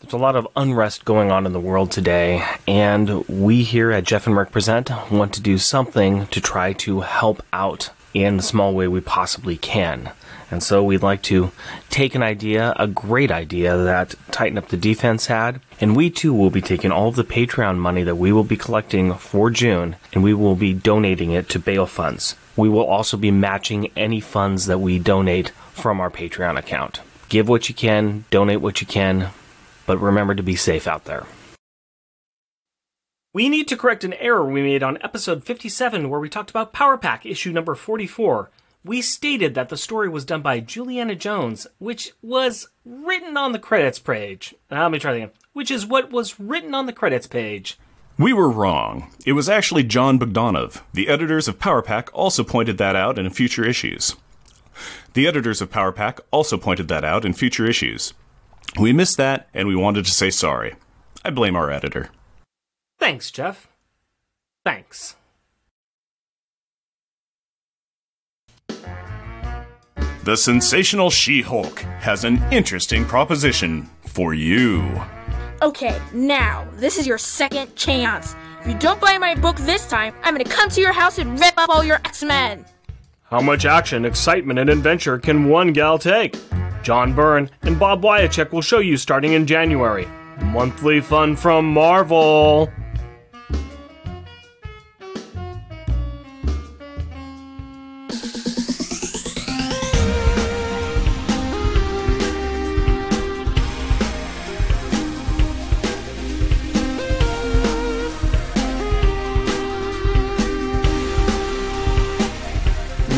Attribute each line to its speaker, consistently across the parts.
Speaker 1: There's a lot of unrest going on in the world today, and we here at Jeff and Rick Present want to do something to try to help out in the small way we possibly can. And so we'd like to take an idea, a great idea that Tighten Up the Defense had, and we too will be taking all of the Patreon money that we will be collecting for June, and we will be donating it to bail funds. We will also be matching any funds that we donate from our Patreon account. Give what you can, donate what you can, but remember to be safe out there. We need to correct an error we made on episode 57 where we talked about Power Pack issue number 44. We stated that the story was done by Julianna Jones, which was written on the credits page. Let me try that again. Which is what was written on the credits page.
Speaker 2: We were wrong. It was actually John Bogdanov. The editors of Power Pack also pointed that out in future issues. We missed that, and we wanted to say sorry. I blame our editor.
Speaker 1: Thanks, Jeff. Thanks.
Speaker 2: The sensational She-Hulk has an interesting proposition for you.
Speaker 3: Okay, now, this is your second chance. If you don't buy my book this time, I'm gonna come to your house and rip up all your X-Men.
Speaker 1: How much action, excitement, and adventure can one gal take? John Byrne and Bob Wyacek will show you starting in January. Monthly fun from Marvel.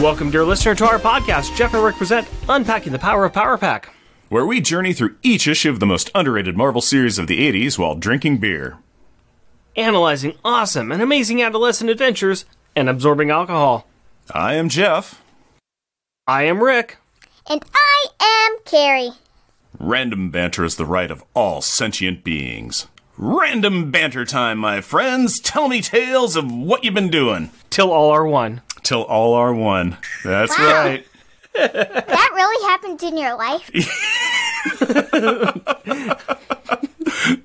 Speaker 1: Welcome, dear listener, to our podcast, Jeff and Rick Present Unpacking the Power of Power Pack,
Speaker 2: where we journey through each issue of the most underrated Marvel series of the 80s while drinking beer,
Speaker 1: analyzing awesome and amazing adolescent adventures, and absorbing alcohol.
Speaker 2: I am Jeff.
Speaker 1: I am Rick.
Speaker 4: And I am Carrie.
Speaker 2: Random banter is the right of all sentient beings. Random banter time, my friends. Tell me tales of what you've been doing.
Speaker 1: Till all are one.
Speaker 2: Till all are one. That's
Speaker 4: wow.
Speaker 2: Right.
Speaker 4: That really happened in your life?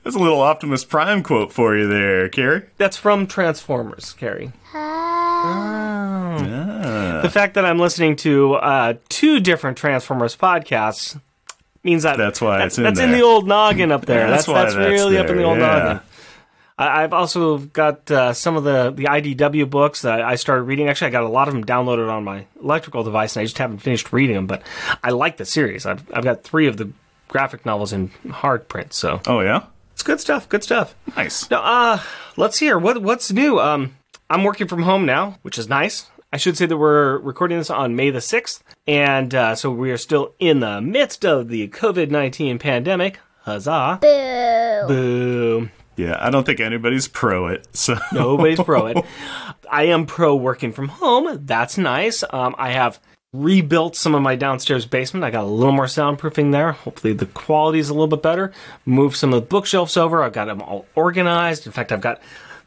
Speaker 2: That's a little Optimus Prime quote for you there, Carrie.
Speaker 1: That's from Transformers, Carrie.
Speaker 4: Oh.
Speaker 2: Yeah.
Speaker 1: The fact that I'm listening to 2 different Transformers podcasts means that
Speaker 2: that's why it's in
Speaker 1: that's
Speaker 2: there.
Speaker 1: In the old noggin up there.
Speaker 2: That's
Speaker 1: really
Speaker 2: there.
Speaker 1: Up in the old noggin. I've also got some of the IDW books that I started reading. Actually, I got a lot of them downloaded on my electrical device, and I just haven't finished reading them. But I like the series. I've got 3 of the graphic novels in hard print. So
Speaker 2: oh yeah,
Speaker 1: it's good stuff. Good stuff.
Speaker 2: Nice.
Speaker 1: Now, let's hear what's new. I'm working from home now, which is nice. I should say that we're recording this on May the 6th, and so we are still in the midst of the COVID-19 pandemic. Huzzah!
Speaker 4: Boo!
Speaker 1: Boo!
Speaker 2: Yeah, I don't think anybody's pro it. So
Speaker 1: nobody's pro it. I am pro working from home. That's nice. I have rebuilt some of my downstairs basement. I got a little more soundproofing there. Hopefully the quality is a little bit better. Moved some of the bookshelves over. I've got them all organized. In fact, I've got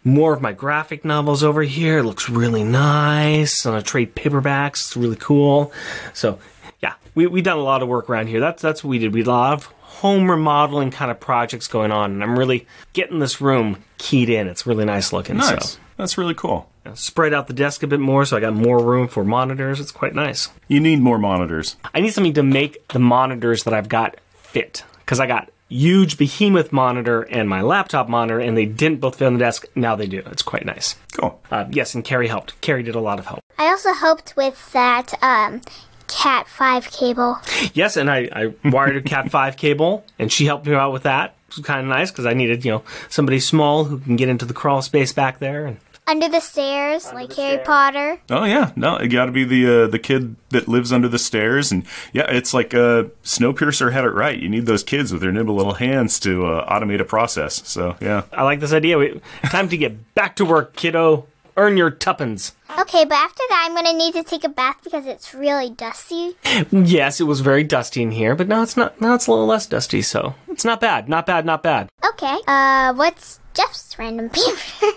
Speaker 1: more of my graphic novels over here. It looks really nice on a trade paperbacks. It's really cool. So yeah, we done a lot of work around here. That's what we did. We did a lot of home remodeling kind of projects going on, and I'm really getting this room keyed in. It's really nice looking.
Speaker 2: Nice.
Speaker 1: So,
Speaker 2: that's really cool.
Speaker 1: Spread out the desk a bit more, so I got more room for monitors. It's quite nice.
Speaker 2: You need more monitors.
Speaker 1: I need something to make the monitors that I've got fit, because I got huge behemoth monitor and my laptop monitor, and they didn't both fit on the desk. Now they do. It's quite nice.
Speaker 2: Cool.
Speaker 1: Yes, and Carrie helped. Carrie did a lot of help.
Speaker 4: I also helped with that Cat 5 cable.
Speaker 1: Yes, and I wired a Cat 5 cable, and she helped me out with that. It was kind of nice, because I needed, somebody small who can get into the crawl space back there. And
Speaker 4: under the stairs, like Harry Potter.
Speaker 2: Oh, yeah. No, it got to be the kid that lives under the stairs. And, yeah, it's like Snowpiercer had it right. You need those kids with their nimble little hands to automate a process. So, yeah.
Speaker 1: I like this idea. Time to get back to work, kiddo. Earn your tuppence.
Speaker 4: Okay, but after that, I'm going to need to take a bath because it's really dusty.
Speaker 1: Yes, it was very dusty in here, but now it's not. Now it's a little less dusty, so it's not bad. Not bad. Not bad.
Speaker 4: Okay. What's Jeff's random paper?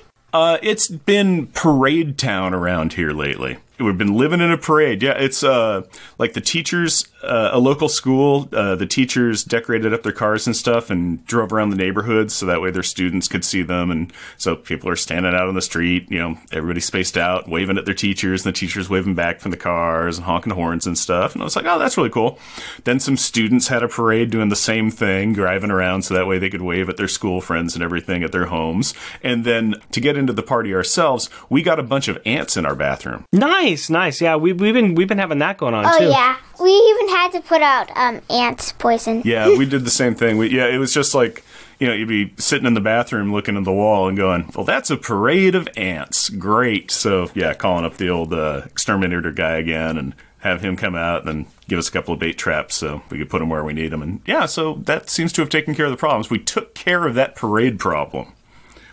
Speaker 2: It's been parade town around here lately. We've been living in a parade. Yeah, it's like the teachers a local school. The teachers decorated up their cars and stuff and drove around the neighborhood so that way their students could see them. And so people are standing out on the street, everybody spaced out, waving at their teachers, and the teachers waving back from the cars and honking horns and stuff. And I was like, oh, that's really cool. Then some students had a parade doing the same thing, driving around so that way they could wave at their school friends and everything at their homes. And then to get into the party ourselves, we got a bunch of ants in our bathroom.
Speaker 1: Nice. Yeah, we've been having that going on too.
Speaker 4: Oh yeah, we even had to put out ant poison.
Speaker 2: Yeah, we did the same thing. It was just like, you'd be sitting in the bathroom looking at the wall and going, well, that's a parade of ants. Great. So yeah, calling up the old exterminator guy again and have him come out and then give us a couple of bait traps so we could put them where we need them. And yeah, so that seems to have taken care of the problems. We took care of that parade problem.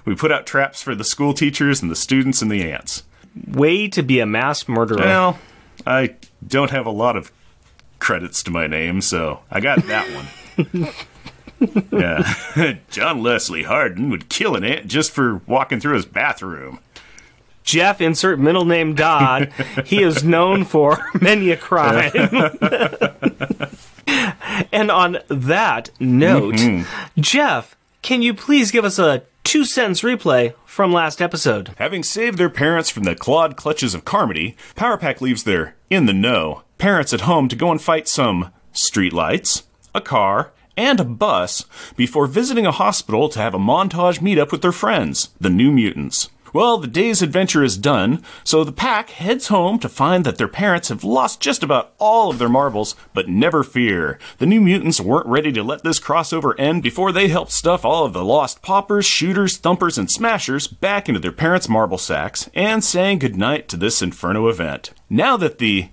Speaker 2: We put out traps for the school teachers and the students and the ants.
Speaker 1: Way to be a mass murderer.
Speaker 2: Well, I don't have a lot of credits to my name, so I got that one. Yeah. John Leslie Hardin would kill an ant just for walking through his bathroom.
Speaker 1: Jeff, insert middle name Dodd. He is known for many a crime. And on that note, Jeff, can you please give us a 2-sentence replay from last episode?
Speaker 2: Having saved their parents from the clawed clutches of Carmody, Power Pack leaves their in-the-know parents at home to go and fight some streetlights, a car, and a bus before visiting a hospital to have a montage meetup with their friends, the New Mutants. Well, the day's adventure is done, so the pack heads home to find that their parents have lost just about all of their marbles, but never fear. The New Mutants weren't ready to let this crossover end before they helped stuff all of the lost poppers, shooters, thumpers, and smashers back into their parents' marble sacks and saying goodnight to this inferno event. Now that the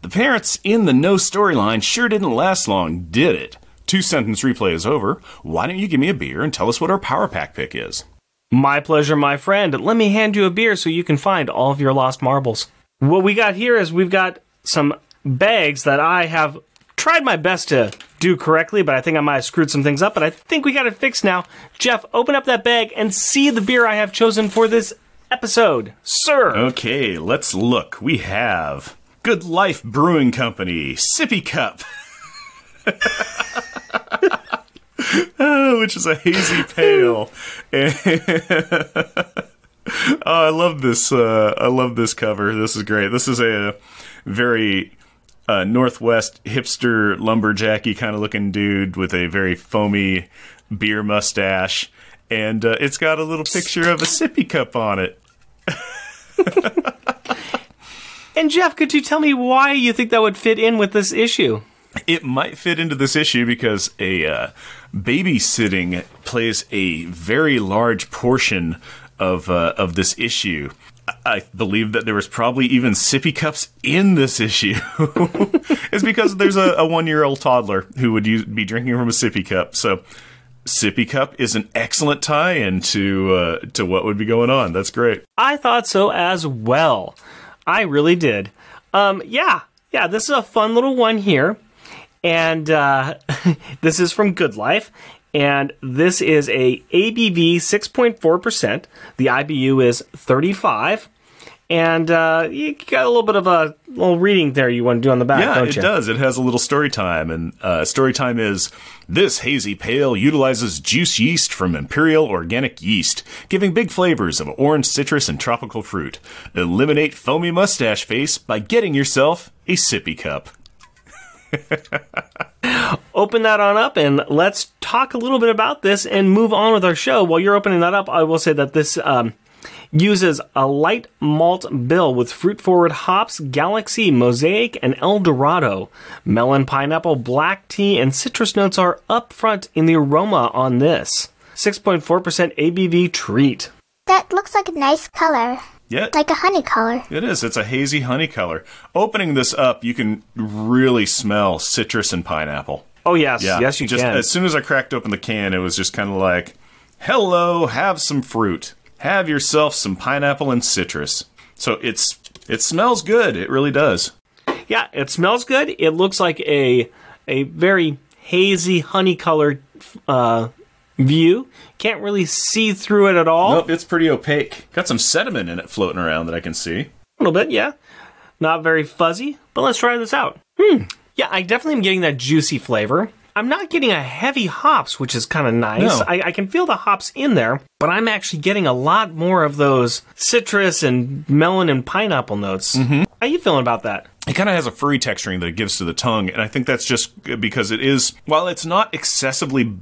Speaker 2: parents in the no storyline sure didn't last long, did it? 2-sentence replay is over. Why don't you give me a beer and tell us what our Power Pack pick is?
Speaker 1: My pleasure, my friend. Let me hand you a beer so you can find all of your lost marbles. What we got here is we've got some bags that I have tried my best to do correctly, but I think I might have screwed some things up, but I think we got it fixed now. Jeff, open up that bag and see the beer I have chosen for this episode. Sir!
Speaker 2: Okay, let's look. We have Good Life Brewing Company, Sippy Cup. Which is a hazy pale. Oh, I love this. I love this cover. This is great. This is a very Northwest hipster lumberjacky kind of looking dude with a very foamy beer mustache, and it's got a little picture of a sippy cup on it.
Speaker 1: And Jeff, could you tell me why you think that would fit in with this issue?
Speaker 2: It might fit into this issue because a babysitting plays a very large portion of this issue. I believe that there was probably even sippy cups in this issue. It's because there's a 1-year-old toddler who would be drinking from a sippy cup. So sippy cup is an excellent tie-in to what would be going on. That's great.
Speaker 1: I thought so as well. I really did. Yeah, this is a fun little one here. And this is from Good Life, and this is a ABV 6.4%. The IBU is 35, and you got a little bit of a little reading there you want to do on the back, don't you?
Speaker 2: Yeah, it does. It has a little story time, and story time is, this hazy pale utilizes juice yeast from Imperial Organic Yeast, giving big flavors of orange, citrus, and tropical fruit. Eliminate foamy mustache face by getting yourself a sippy cup.
Speaker 1: Open that on up and let's talk a little bit about this and move on with our show. While you're opening that up, I will say that this uses a light malt bill with fruit-forward hops, Galaxy, Mosaic, and El Dorado. Melon, pineapple, black tea, and citrus notes are up front in the aroma on this. 6.4% ABV treat.
Speaker 4: That looks like a nice color.
Speaker 2: Yeah.
Speaker 4: Like a honey color.
Speaker 2: It is. It's a hazy honey color. Opening this up, you can really smell citrus and pineapple.
Speaker 1: Oh, yes. Yeah. Yes, you
Speaker 2: can. As soon as I cracked open the can, it was just kind of like, hello, have some fruit. Have yourself some pineapple and citrus. So it smells good. It really does.
Speaker 1: Yeah, it smells good. It looks like a very hazy honey colored view. Can't really see through it at all.
Speaker 2: Nope, it's pretty opaque. Got some sediment in it floating around that I can see.
Speaker 1: A little bit, yeah. Not very fuzzy, but let's try this out. Yeah, I definitely am getting that juicy flavor. I'm not getting a heavy hops, which is kind of nice.
Speaker 2: No.
Speaker 1: I can feel the hops in there, but I'm actually getting a lot more of those citrus and melon and pineapple notes. Mm-hmm. How you feeling about that?
Speaker 2: It kind of has a furry texturing that it gives to the tongue, and I think that's just because it is, while it's not excessively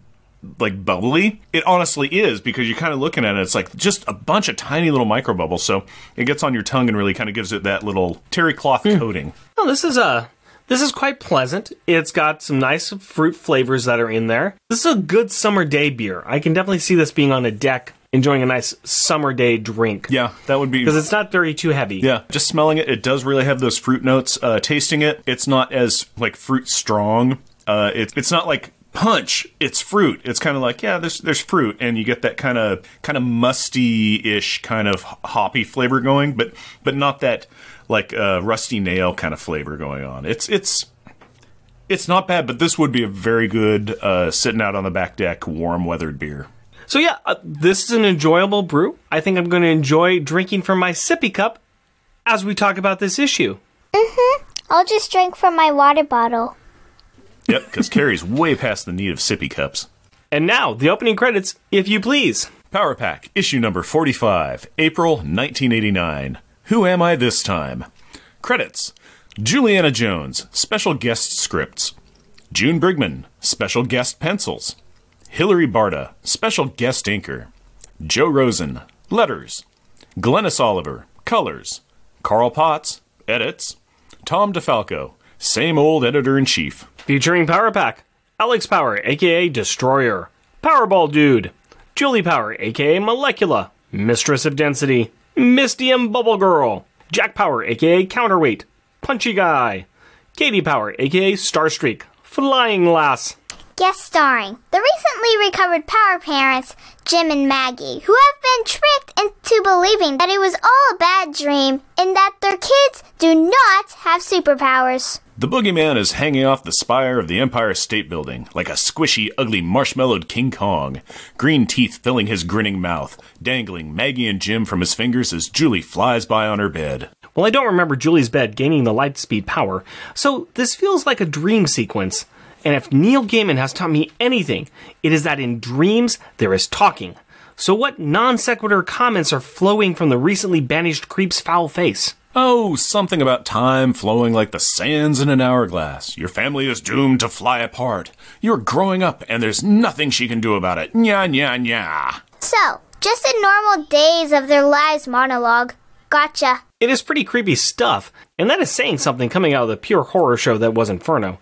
Speaker 2: like bubbly, it honestly is, because you're kind of looking at it, it's like just a bunch of tiny little micro bubbles, so it gets on your tongue and really kind of gives it that little terry cloth coating.
Speaker 1: Oh, this is quite pleasant. It's got some nice fruit flavors that are in there. This is a good summer day beer. I can definitely see this being on a deck, enjoying a nice summer day drink.
Speaker 2: Yeah, that would be...
Speaker 1: Because it's not very too heavy.
Speaker 2: Yeah, just smelling it, it does really have those fruit notes. Tasting it, it's not as, like, fruit strong. It's not like punch, it's fruit. It's kind of like, yeah, there's fruit, and you get that kind of musty-ish kind of hoppy flavor going, but not that, like, rusty nail kind of flavor going on. It's not bad, but this would be a very good sitting out on the back deck, warm-weathered beer.
Speaker 1: So yeah, this is an enjoyable brew. I think I'm going to enjoy drinking from my sippy cup as we talk about this issue.
Speaker 4: Mm-hmm. I'll just drink from my water bottle.
Speaker 2: Yep, because Carrie's way past the need of sippy cups.
Speaker 1: And now, the opening credits, if you please.
Speaker 2: Power Pack, issue number 45, April 1989. Who Am I This Time? Credits: Julianna Jones, special guest scripts. June Brigman, special guest pencils. Hilary Barta, special guest inker. Joe Rosen, letters. Glennis Oliver, colors. Carl Potts, edits. Tom DeFalco, same old editor-in-chief.
Speaker 1: Featuring Power Pack, Alex Power, aka Destroyer. Powerball Dude. Julie Power, aka Molecula, Mistress of Density. Misty and Bubble Girl. Jack Power, aka Counterweight. Punchy Guy. Katie Power, aka Starstreak. Flying Lass.
Speaker 4: Guest starring the recently recovered Power Parents, Jim and Maggie, who have been tricked into believing that it was all a bad dream and that their kids do not have superpowers.
Speaker 2: The boogeyman is hanging off the spire of the Empire State Building like a squishy, ugly, marshmallowed King Kong, green teeth filling his grinning mouth, dangling Maggie and Jim from his fingers as Julie flies by on her bed.
Speaker 1: Well, I don't remember Julie's bed gaining the light speed power, so this feels like a dream sequence. And if Neil Gaiman has taught me anything, it is that in dreams there is talking. So what non sequitur comments are flowing from the recently banished creep's foul face?
Speaker 2: Oh, something about time flowing like the sands in an hourglass. Your family is doomed to fly apart. You're growing up and there's nothing she can do about it. Nya, nya, nya.
Speaker 4: So, just a normal days of their lives monologue. Gotcha.
Speaker 1: It is pretty creepy stuff, and that is saying something coming out of the pure horror show that was Inferno.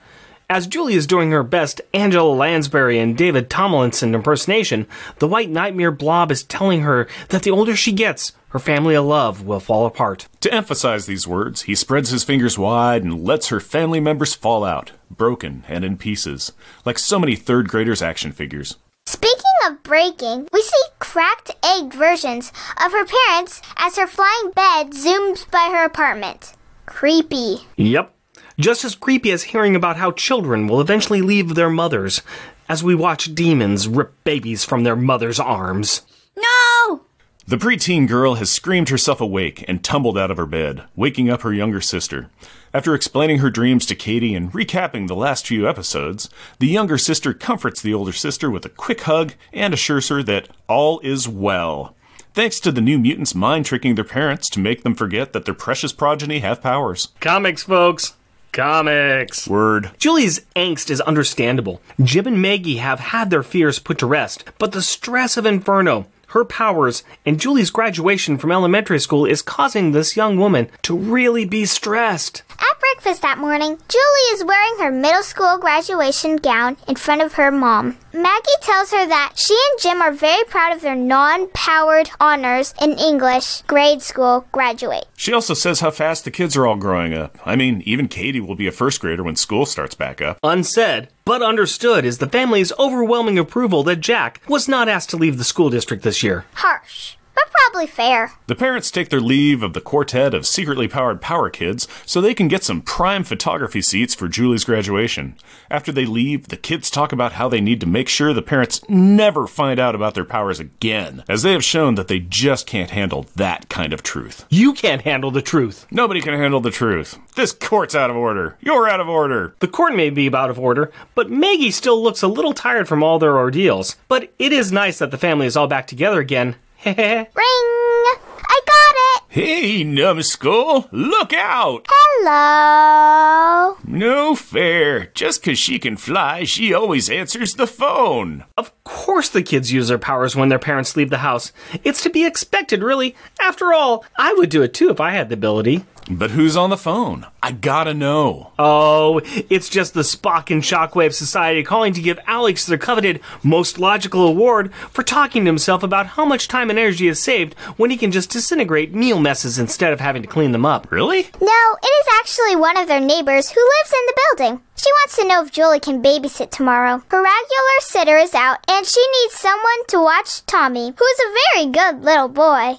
Speaker 1: As Julie is doing her best Angela Lansbury and David Tomlinson impersonation, the white nightmare blob is telling her that the older she gets, her family of love will fall apart.
Speaker 2: To emphasize these words, he spreads his fingers wide and lets her family members fall out, broken and in pieces, like so many third graders' action figures.
Speaker 4: Speaking of breaking, we see cracked egg versions of her parents as her flying bed zooms by her apartment. Creepy.
Speaker 1: Yep. Just as creepy as hearing about how children will eventually leave their mothers as we watch demons rip babies from their mother's arms.
Speaker 3: No!
Speaker 2: The preteen girl has screamed herself awake and tumbled out of her bed, waking up her younger sister. After explaining her dreams to Katie and recapping the last few episodes, the younger sister comforts the older sister with a quick hug and assures her that all is well. Thanks to the New Mutants mind-tricking their parents to make them forget that their precious progeny have powers.
Speaker 1: Comics, folks. Comics.
Speaker 2: Word.
Speaker 1: Julie's angst is understandable. Jim and Maggie have had their fears put to rest, but the stress of Inferno, her powers, and Julie's graduation from elementary school is causing this young woman to really be stressed.
Speaker 4: At breakfast that morning, Julie is wearing her middle school graduation gown in front of her mom. Maggie tells her that she and Jim are very proud of their non-powered honors in English grade school graduate.
Speaker 2: She also says how fast the kids are all growing up. I mean, even Katie will be a first grader when school starts back up.
Speaker 1: Unsaid, but understood is the family's overwhelming approval that Jack was not asked to leave the school district this year.
Speaker 4: Harsh, but probably fair.
Speaker 2: The parents take their leave of the quartet of secretly powered power kids so they can get some prime photography seats for Julie's graduation. After they leave, the kids talk about how they need to make sure the parents never find out about their powers again, as they have shown that they just can't handle that kind of truth.
Speaker 1: You can't handle the truth.
Speaker 2: Nobody can handle the truth. This court's out of order. You're out of order.
Speaker 1: The court may be out of order, but Maggie still looks a little tired from all their ordeals. But it is nice that the family is all back together again. Heh.
Speaker 4: Ring! I got it!
Speaker 2: Hey, numbskull, look out!
Speaker 4: Hello?
Speaker 2: No fair. Just 'cause she can fly, she always answers the phone.
Speaker 1: Of course the kids use their powers when their parents leave the house. It's to be expected, really. After all, I would do it too if I had the ability.
Speaker 2: But who's on the phone? I gotta know.
Speaker 1: Oh, it's just the Spock and Shockwave Society calling to give Alex their coveted Most Logical Award for talking to himself about how much time and energy is saved when he can just disintegrate meal messes instead of having to clean them up.
Speaker 2: Really?
Speaker 4: No, it is actually one of their neighbors who lives in the building. She wants to know if Julie can babysit tomorrow. Her regular sitter is out, and she needs someone to watch Tommy, who is a very good little boy.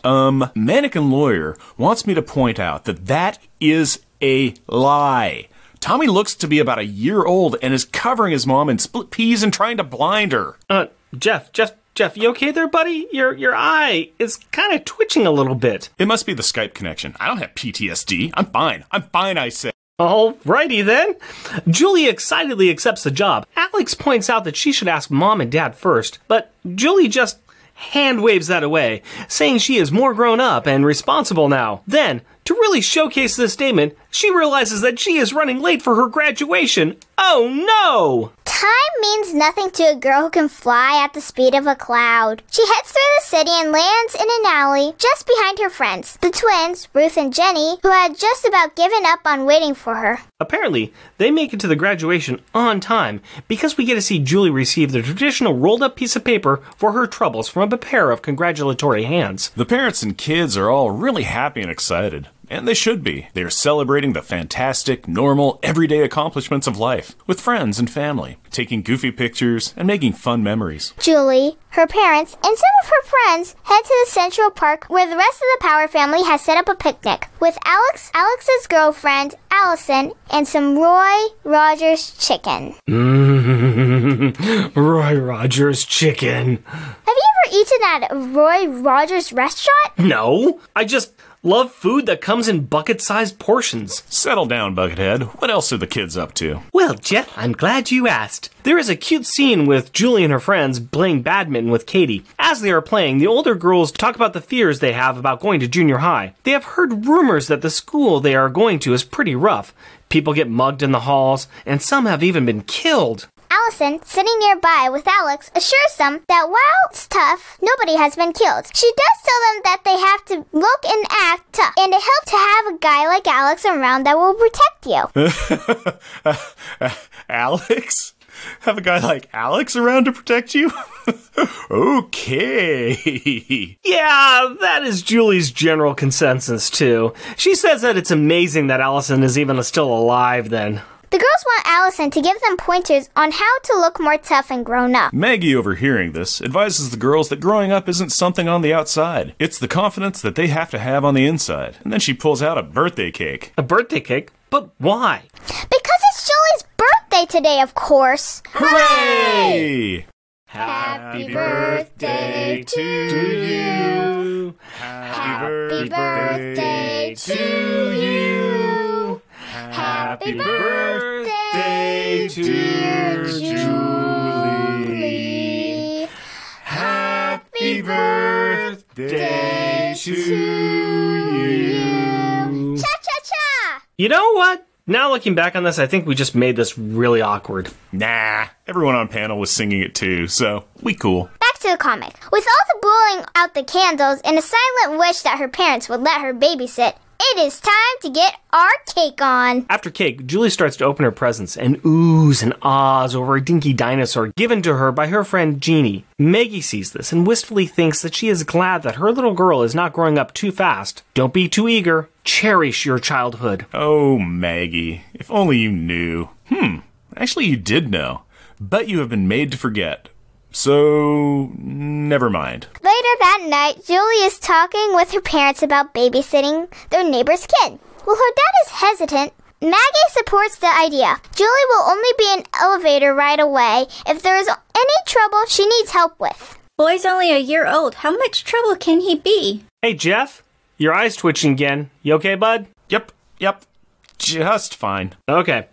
Speaker 2: Mannequin Lawyer wants me to point out that is a lie. Tommy looks to be about a year old and is covering his mom in split peas and trying to blind her.
Speaker 1: Jeff, you okay there, buddy? Your eye is kind of twitching a little bit.
Speaker 2: It must be the Skype connection. I don't have PTSD. I'm fine, I say.
Speaker 1: Alrighty then. Julie excitedly accepts the job. Alex points out that she should ask Mom and Dad first, but Julie just hand waves that away, saying she is more grown up and responsible now. Then, to really showcase this statement, she realizes that she is running late for her graduation. Oh no!
Speaker 4: Time means nothing to a girl who can fly at the speed of a cloud. She heads through the city and lands in an alley just behind her friends, the twins, Ruth and Jenny, who had just about given up on waiting for her.
Speaker 1: Apparently, they make it to the graduation on time because we get to see Julie receive the traditional rolled-up piece of paper for her troubles from a pair of congratulatory hands.
Speaker 2: The parents and kids are all really happy and excited. And they should be. They are celebrating the fantastic, normal, everyday accomplishments of life with friends and family, taking goofy pictures and making fun memories.
Speaker 4: Julie, her parents, and some of her friends head to the Central Park where the rest of the Power family has set up a picnic with Alex's girlfriend, Allison, and some Roy Rogers chicken.
Speaker 1: Roy Rogers chicken.
Speaker 4: Have you ever eaten at a Roy Rogers restaurant?
Speaker 1: No, I just love food that comes in bucket-sized portions.
Speaker 2: Settle down, Buckethead. What else are the kids up to?
Speaker 1: Well, Jeff, I'm glad you asked. There is a cute scene with Julie and her friends playing badminton with Katie. As they are playing, the older girls talk about the fears they have about going to junior high. They have heard rumors that the school they are going to is pretty rough. People get mugged in the halls, and some have even been killed.
Speaker 4: Allison, sitting nearby with Alex, assures them that while it's tough, nobody has been killed. She does tell them that they have to look and act tough, and it helps to have a guy like Alex around that will protect you.
Speaker 2: Alex? Have a guy like Alex around to protect you? Okay.
Speaker 1: Yeah, that is Julie's general consensus, too. She says that it's amazing that Allison is even still alive then.
Speaker 4: The girls want Allison to give them pointers on how to look more tough and grown up.
Speaker 2: Maggie, overhearing this, advises the girls that growing up isn't something on the outside. It's the confidence that they have to have on the inside. And then she pulls out a birthday cake.
Speaker 1: A birthday cake? But why?
Speaker 4: Because it's Julie's birthday today, of course.
Speaker 2: Hooray!
Speaker 4: Happy birthday to you. Happy birthday to you. Happy birthday, dear Julie. Happy birthday to you. Cha-cha-cha!
Speaker 1: You know what? Now looking back on this, I think we just made this really awkward.
Speaker 2: Nah, everyone on panel was singing it too, so we cool.
Speaker 4: Back to the comic. With all the blowing out the candles and a silent wish that her parents would let her babysit, it is time to get our cake on.
Speaker 1: After cake, Julie starts to open her presents and oohs and ahs over a dinky dinosaur given to her by her friend Jeannie. Maggie sees this and wistfully thinks that she is glad that her little girl is not growing up too fast. Don't be too eager. Cherish your childhood.
Speaker 2: Oh, Maggie, if only you knew. Actually you did know. But you have been made to forget. So, never mind.
Speaker 4: Later, that night, Julie is talking with her parents about babysitting their neighbor's kid. While her dad is hesitant, Maggie supports the idea. Julie will only be an elevator right away if there is any trouble she needs help with.
Speaker 5: Boy's only a year old. How much trouble can he be?
Speaker 1: Hey, Jeff, your eye's twitching again. You okay, bud?
Speaker 2: Yep. Just fine.
Speaker 1: Okay.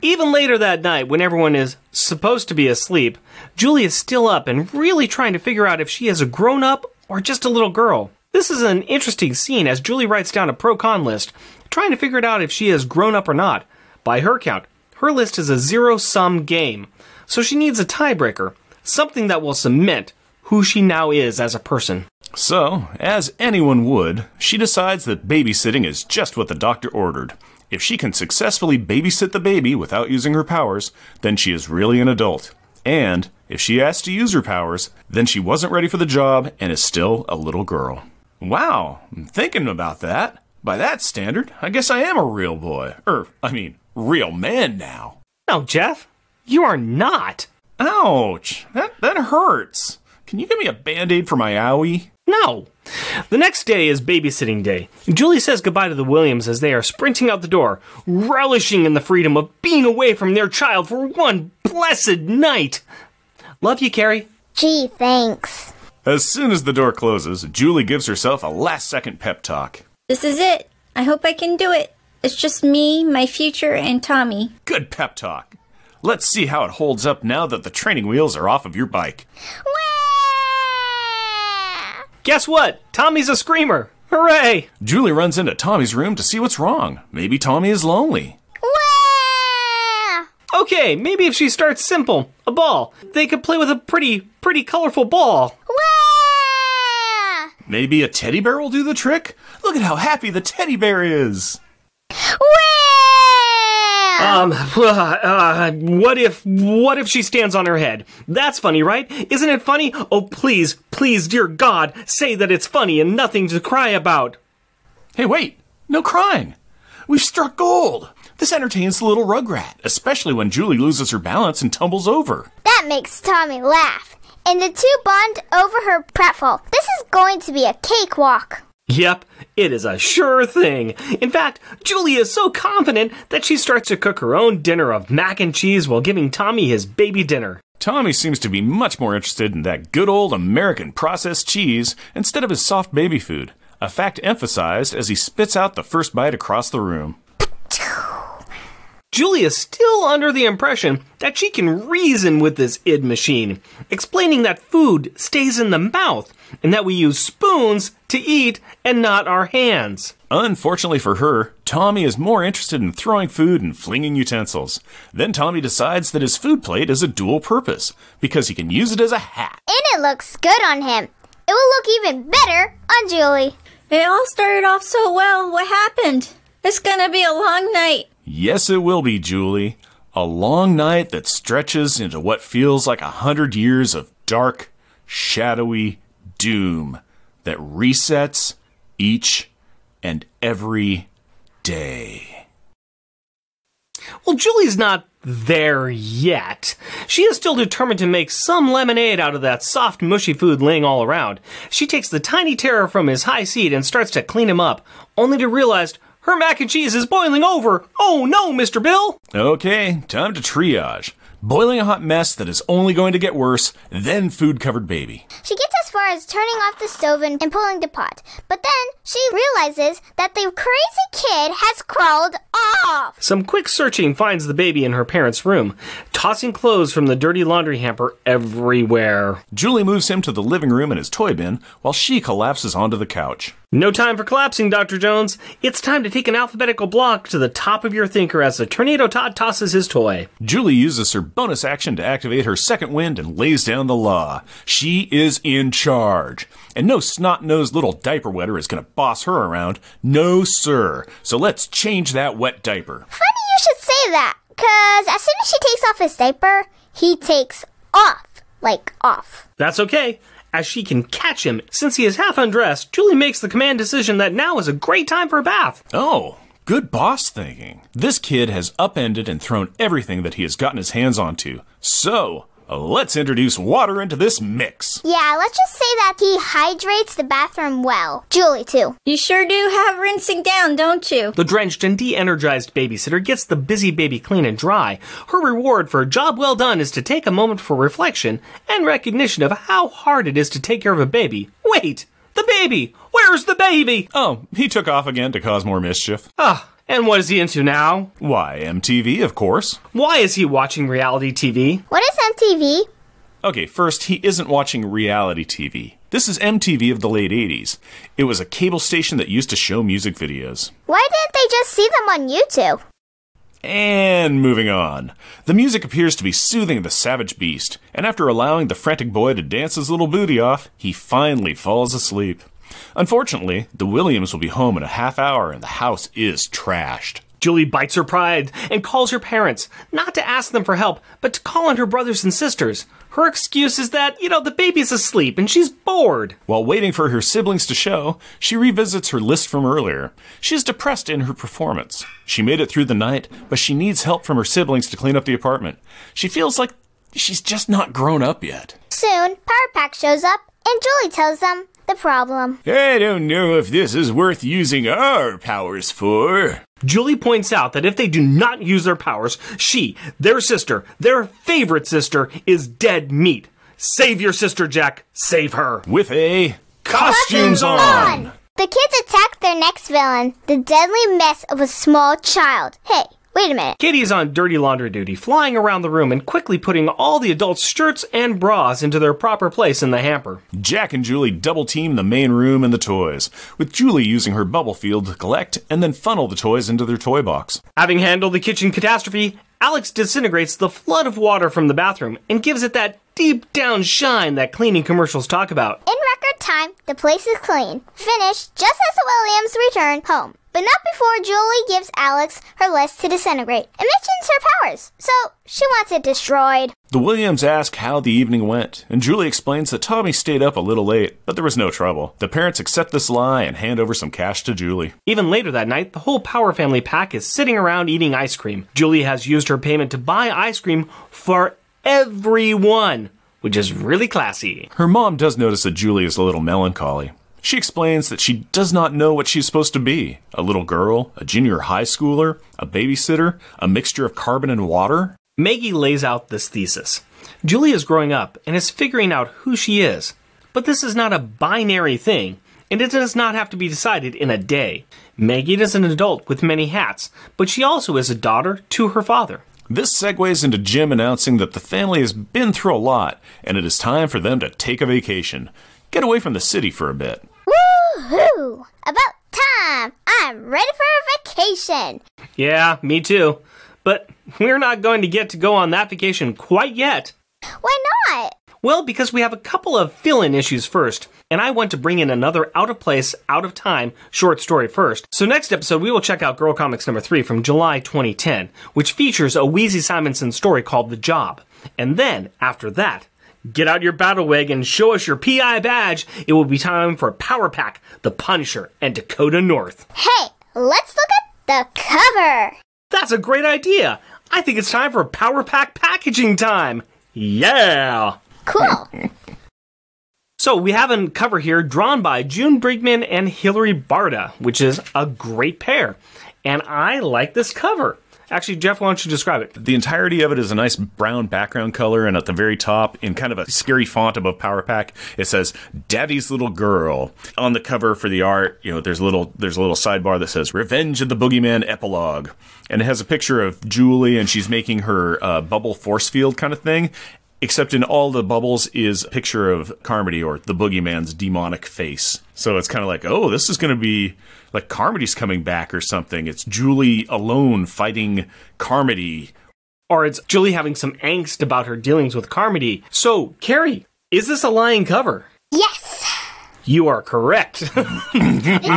Speaker 1: Even later that night, when everyone is supposed to be asleep, Julie is still up and really trying to figure out if she is a grown-up or just a little girl. This is an interesting scene as Julie writes down a pro-con list, trying to figure it out if she is grown up or not. By her count, her list is a zero-sum game, so she needs a tiebreaker, something that will cement who she now is as a person.
Speaker 2: So, as anyone would, she decides that babysitting is just what the doctor ordered. If she can successfully babysit the baby without using her powers, then she is really an adult. And if she has to use her powers, then she wasn't ready for the job and is still a little girl. Wow, I'm thinking about that. By that standard, I guess I am a real boy. Real man now.
Speaker 1: No, Jeff, you are not.
Speaker 2: Ouch, that hurts. Can you give me a Band-Aid for my owie?
Speaker 1: No. The next day is babysitting day. Julie says goodbye to the Williams as they are sprinting out the door, relishing in the freedom of being away from their child for one blessed night. Love you, Carrie.
Speaker 4: Gee, thanks.
Speaker 2: As soon as the door closes, Julie gives herself a last-second pep talk.
Speaker 5: This is it. I hope I can do it. It's just me, my future, and Tommy.
Speaker 2: Good pep talk. Let's see how it holds up now that the training wheels are off of your bike.
Speaker 1: Guess what? Tommy's a screamer. Hooray!
Speaker 2: Julie runs into Tommy's room to see what's wrong. Maybe Tommy is lonely.
Speaker 1: Okay, maybe if she starts simple, a ball, they could play with a pretty colorful ball.
Speaker 2: Maybe a teddy bear will do the trick? Look at how happy the teddy bear is.
Speaker 1: What if she stands on her head? That's funny, right? Isn't it funny? Oh, please, dear God, say that it's funny and nothing to cry about.
Speaker 2: Hey, wait, no crying. We've struck gold. This entertains the little rugrat, especially when Julie loses her balance and tumbles over.
Speaker 4: That makes Tommy laugh. And the two bond over her pratfall. This is going to be a cakewalk.
Speaker 1: Yep, it is a sure thing. In fact, Julie is so confident that she starts to cook her own dinner of mac and cheese while giving Tommy his baby dinner.
Speaker 2: Tommy seems to be much more interested in that good old American processed cheese instead of his soft baby food, a fact emphasized as he spits out the first bite across the room.
Speaker 1: Julie is still under the impression that she can reason with this id machine, explaining that food stays in the mouth and that we use spoons to eat and not our hands.
Speaker 2: Unfortunately for her, Tommy is more interested in throwing food and flinging utensils. Then Tommy decides that his food plate is a dual purpose because he can use it as a hat.
Speaker 4: And it looks good on him. It will look even better on Julie.
Speaker 5: It all started off so well. What happened? It's gonna be a long night.
Speaker 2: Yes, it will be, Julie. A long night that stretches into what feels like 100 years of dark, shadowy doom that resets each and every day.
Speaker 1: Well, Julie's not there yet. She is still determined to make some lemonade out of that soft, mushy food laying all around. She takes the tiny terror from his high seat and starts to clean him up, only to realize her mac and cheese is boiling over. Oh no, Mr. Bill!
Speaker 2: Okay, time to triage. Boiling a hot mess that is only going to get worse, then food-covered baby.
Speaker 4: She gets as far as turning off the stove and pulling the pot. But then she realizes that the crazy kid has crawled off.
Speaker 1: Some quick searching finds the baby in her parents' room, tossing clothes from the dirty laundry hamper everywhere.
Speaker 2: Julie moves him to the living room in his toy bin while she collapses onto the couch.
Speaker 1: No time for collapsing, Dr. Jones. It's time to take an alphabetical block to the top of your thinker as the Tornado Todd tosses his toy.
Speaker 2: Julie uses her bonus action to activate her second wind and lays down the law. She is in charge. And no snot-nosed little diaper wetter is going to boss her around. No, sir. So let's change that wet diaper.
Speaker 4: Funny you should say that, because as soon as she takes off his diaper, he takes off. Like off.
Speaker 1: That's okay. As she can catch him, since he is half undressed, Julie makes the command decision that now is a great time for a bath.
Speaker 2: Oh, good boss thinking. This kid has upended and thrown everything that he has gotten his hands onto. So, let's introduce water into this mix.
Speaker 4: Yeah, let's just say that he hydrates the bathroom well. Julie, too.
Speaker 5: You sure do have rinsing down, don't you?
Speaker 1: The drenched and de-energized babysitter gets the busy baby clean and dry. Her reward for a job well done is to take a moment for reflection and recognition of how hard it is to take care of a baby. Wait! The baby! Where's the baby?
Speaker 2: Oh, he took off again to cause more mischief.
Speaker 1: And what is he into now?
Speaker 2: Why, MTV, of course.
Speaker 1: Why is he watching reality TV?
Speaker 4: What is MTV?
Speaker 2: Okay, first, he isn't watching reality TV. This is MTV of the late 80s. It was a cable station that used to show music videos.
Speaker 4: Why didn't they just see them on YouTube?
Speaker 2: And moving on. The music appears to be soothing the savage beast, and after allowing the frantic boy to dance his little booty off, he finally falls asleep. Unfortunately, the Williams will be home in a half hour and the house is trashed.
Speaker 1: Julie bites her pride and calls her parents, not to ask them for help, but to call on her brothers and sisters. Her excuse is that, the baby's asleep and she's bored.
Speaker 2: While waiting for her siblings to show, she revisits her list from earlier. She's depressed in her performance. She made it through the night, but she needs help from her siblings to clean up the apartment. She feels like she's just not grown up yet.
Speaker 4: Soon, Power Pack shows up, and Julie tells them the problem.
Speaker 2: I don't know if this is worth using our powers for.
Speaker 1: Julie points out that if they do not use their powers, she, their sister, their favorite sister, is dead meat. Save your sister, Jack. Save her.
Speaker 2: With a costumes on!
Speaker 4: The kids attack their next villain, the deadly mess of a small child. Hey, wait a minute.
Speaker 1: Katie's on dirty laundry duty, flying around the room and quickly putting all the adults' shirts and bras into their proper place in the hamper.
Speaker 2: Jack and Julie double-team the main room and the toys, with Julie using her bubble field to collect and then funnel the toys into their toy box.
Speaker 1: Having handled the kitchen catastrophe, Alex disintegrates the flood of water from the bathroom and gives it that deep-down shine that cleaning commercials talk about.
Speaker 4: In record time, the place is clean, finished just as the Williams return home. But not before Julie gives Alex her list to disintegrate and mentions her powers, so she wants it destroyed.
Speaker 2: The Williams ask how the evening went, and Julie explains that Tommy stayed up a little late, but there was no trouble. The parents accept this lie and hand over some cash to Julie.
Speaker 1: Even later that night, the whole Power Family pack is sitting around eating ice cream. Julie has used her payment to buy ice cream for everyone, which is really classy.
Speaker 2: Her mom does notice that Julie is a little melancholy. She explains that she does not know what she's supposed to be. A little girl, a junior high schooler, a babysitter, a mixture of carbon and water.
Speaker 1: Maggie lays out this thesis. Julie is growing up and is figuring out who she is. But this is not a binary thing, and it does not have to be decided in a day. Maggie is an adult with many hats, but she also is a daughter to her father.
Speaker 2: This segues into Jim announcing that the family has been through a lot, and it is time for them to take a vacation. Get away from the city for a bit.
Speaker 4: Woohoo! About time! I'm ready for a vacation!
Speaker 1: Yeah, me too. But we're not going to get to go on that vacation quite yet.
Speaker 4: Why not?
Speaker 1: Well, because we have a couple of fill-in issues first, and I want to bring in another out-of-place, out-of-time short story first. So next episode, we will check out Girl Comics number 3 from July 2010, which features a Weezie Simonson story called The Job. And then, after that, get out your battle wig and show us your PI badge. It will be time for Power Pack, The Punisher, and Dakota North.
Speaker 4: Hey, let's look at the cover.
Speaker 1: That's a great idea. I think it's time for Power Pack packaging time. Yeah!
Speaker 4: Cool.
Speaker 1: So we have a cover here drawn by June Brigman and Hilary Barta, which is a great pair. And I like this cover. Actually, Jeff, why don't you describe it?
Speaker 2: The entirety of it is a nice brown background color, and at the very top, in kind of a scary font above Power Pack, it says, Daddy's Little Girl. On the cover for the art, there's a little sidebar that says, Revenge of the Boogeyman Epilogue. And it has a picture of Julie, and she's making her bubble force field kind of thing. Except in all the bubbles is a picture of Carmody, or the Boogeyman's demonic face. So it's kind of like, oh, this is going to be like Carmody's coming back or something. It's Julie alone fighting Carmody.
Speaker 1: Or it's Julie having some angst about her dealings with Carmody. So, Carrie, is this a lying cover?
Speaker 4: Yes.
Speaker 1: You are correct.
Speaker 4: Sure, it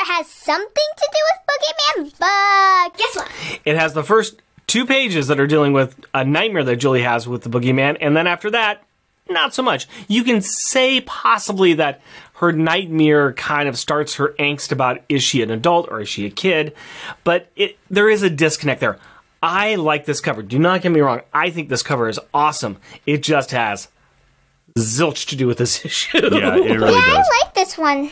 Speaker 4: has something to do with Boogeyman, but guess what?
Speaker 1: It has the first 2 pages that are dealing with a nightmare that Julie has with the Boogeyman, and then after that, not so much. You can say possibly that her nightmare kind of starts her angst about is she an adult or is she a kid, but there is a disconnect there. I like this cover. Do not get me wrong. I think this cover is awesome. It just has zilch to do with this issue.
Speaker 2: Yeah, it really does.
Speaker 4: I like this one.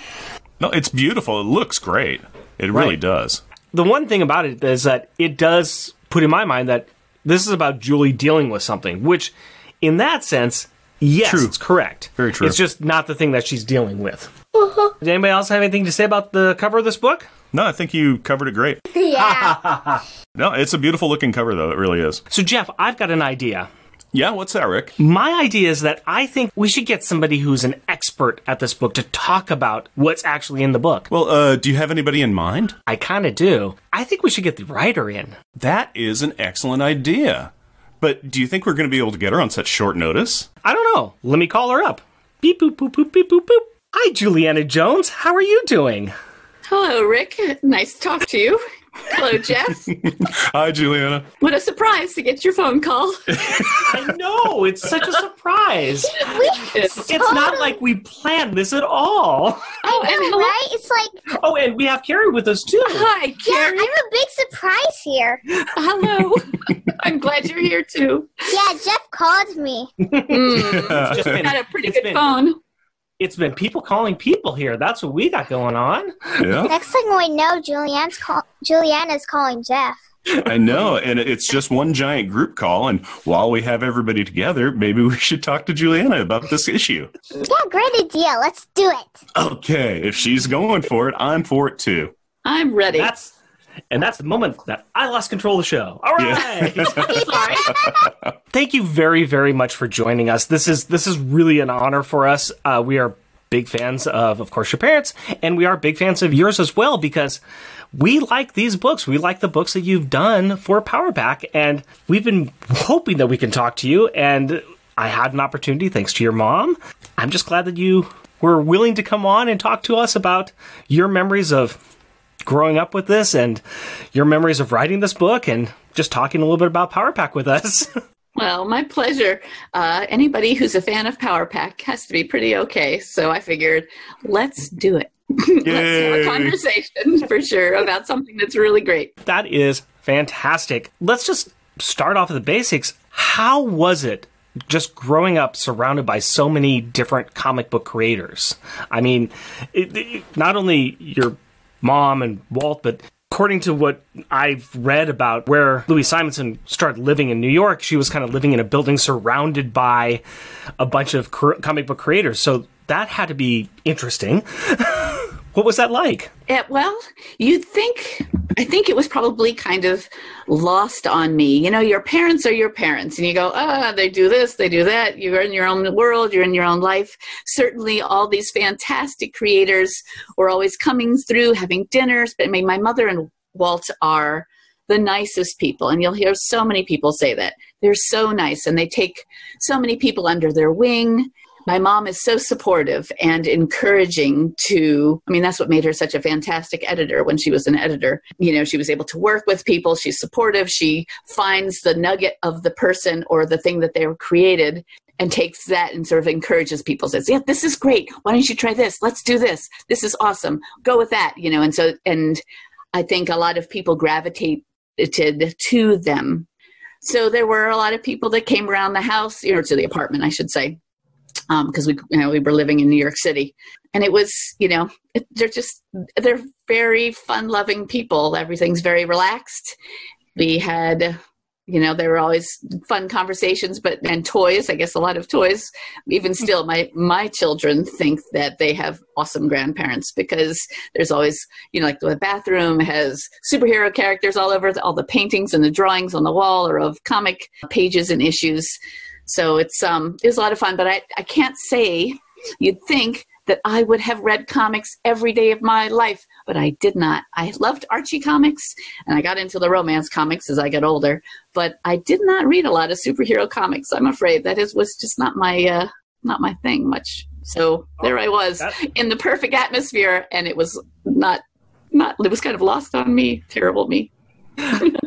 Speaker 2: No, it's beautiful. It looks great. It really does.
Speaker 1: The one thing about it is that it does put in my mind that this is about Julie dealing with something, which, in that sense, yes,
Speaker 2: True.
Speaker 1: it's correct.
Speaker 2: Very true.
Speaker 1: It's just not the thing that she's dealing with. Does anybody else have anything to say about the cover of this book?
Speaker 2: No, I think you covered it great.
Speaker 4: Yeah.
Speaker 2: No, it's a beautiful looking cover, though. It really is.
Speaker 1: So, Jeff, I've got an idea.
Speaker 2: Yeah, what's that, Rick?
Speaker 1: My idea is that I think we should get somebody who's an expert at this book to talk about what's actually in the book.
Speaker 2: Well, do you have anybody in mind?
Speaker 1: I kind of do. I think we should get the writer in.
Speaker 2: That is an excellent idea. But do you think we're going to be able to get her on such short notice?
Speaker 1: I don't know. Let me call her up. Beep, boop, boop, boop, beep, boop, boop. Hi, Julianna Jones. How are you doing?
Speaker 6: Hello, Rick. Nice to talk to you. Hello, Jeff.
Speaker 2: Hi, Juliana.
Speaker 6: What a surprise to get your phone call.
Speaker 1: I know. It's such a surprise. It's not like we planned this at all.
Speaker 6: Oh, and hello.
Speaker 4: Right? It's like,
Speaker 1: Oh, and we have Carrie with us, too.
Speaker 6: Hi,
Speaker 4: yeah,
Speaker 6: Carrie.
Speaker 4: I'm a big surprise here.
Speaker 6: Hello. I'm glad you're here, too.
Speaker 4: Yeah, Jeff called me.
Speaker 1: It's just been,
Speaker 6: Got a pretty
Speaker 1: it's
Speaker 6: good phone.
Speaker 1: It's been people calling people here. That's what we got going on.
Speaker 2: Yeah,
Speaker 4: Next thing we know, Julianna's calling Jeff.
Speaker 2: I know. And it's just one giant group call. And while we have everybody together, maybe we should talk to Juliana about this issue.
Speaker 4: Yeah, great idea. Let's do it.
Speaker 2: Okay, if she's going for it, I'm for it, too.
Speaker 6: I'm ready.
Speaker 1: That's the moment that I lost control of the show. All right.
Speaker 6: Sorry.
Speaker 1: Thank you very, very much for joining us. This is really an honor for us. We are big fans of course, your parents, and we are big fans of yours as well because we like these books. We like the books that you've done for Power Pack, and we've been hoping that we can talk to you, and I had an opportunity thanks to your mom. I'm just glad that you were willing to come on and talk to us about your memories of growing up with this and your memories of writing this book and just talking a little bit about Power Pack with us.
Speaker 6: Well, my pleasure. Anybody who's a fan of Power Pack has to be pretty okay. So I figured, let's do it. Let's have a conversation for sure about something that's really great.
Speaker 1: That is fantastic. Let's just start off with the basics. How was it just growing up surrounded by so many different comic book creators? I mean, not only your mom and Walt, but according to what I've read about where Weezie Simonson started living in New York, she was kind of living in a building surrounded by a bunch of comic book creators. So that had to be interesting. What was that like?
Speaker 6: Well, I think it was probably kind of lost on me. You know, your parents are your parents, and you go, they do this, they do that. You're in your own world, you're in your own life. Certainly all these fantastic creators were always coming through, having dinners. But I mean, my mother and Walt are the nicest people, and you'll hear so many people say that. They're so nice, and they take so many people under their wing. My mom is so supportive and encouraging that's what made her such a fantastic editor when she was an editor. You know, she was able to work with people. She's supportive. She finds the nugget of the person or the thing that they were created and takes that and sort of encourages people. Says, yeah, this is great. Why don't you try this? Let's do this. This is awesome. Go with that. You know, and I think a lot of people gravitated to them. So there were a lot of people that came around the house, to the apartment, I should say. Because we were living in New York City, and it was, they're very fun-loving people. Everything's very relaxed. We had, there were always fun conversations, and toys. I guess a lot of toys. Even still, my children think that they have awesome grandparents because there's always, like the bathroom has superhero characters all over. All the paintings and the drawings on the wall are of comic pages and issues. So it was a lot of fun, but I can't say you'd think that I would have read comics every day of my life, but I did not. I loved Archie comics, and I got into the romance comics as I got older, but I did not read a lot of superhero comics. I'm afraid that was just not my thing much. So there I was in the perfect atmosphere, and it was not. It was kind of lost on me. Terrible me.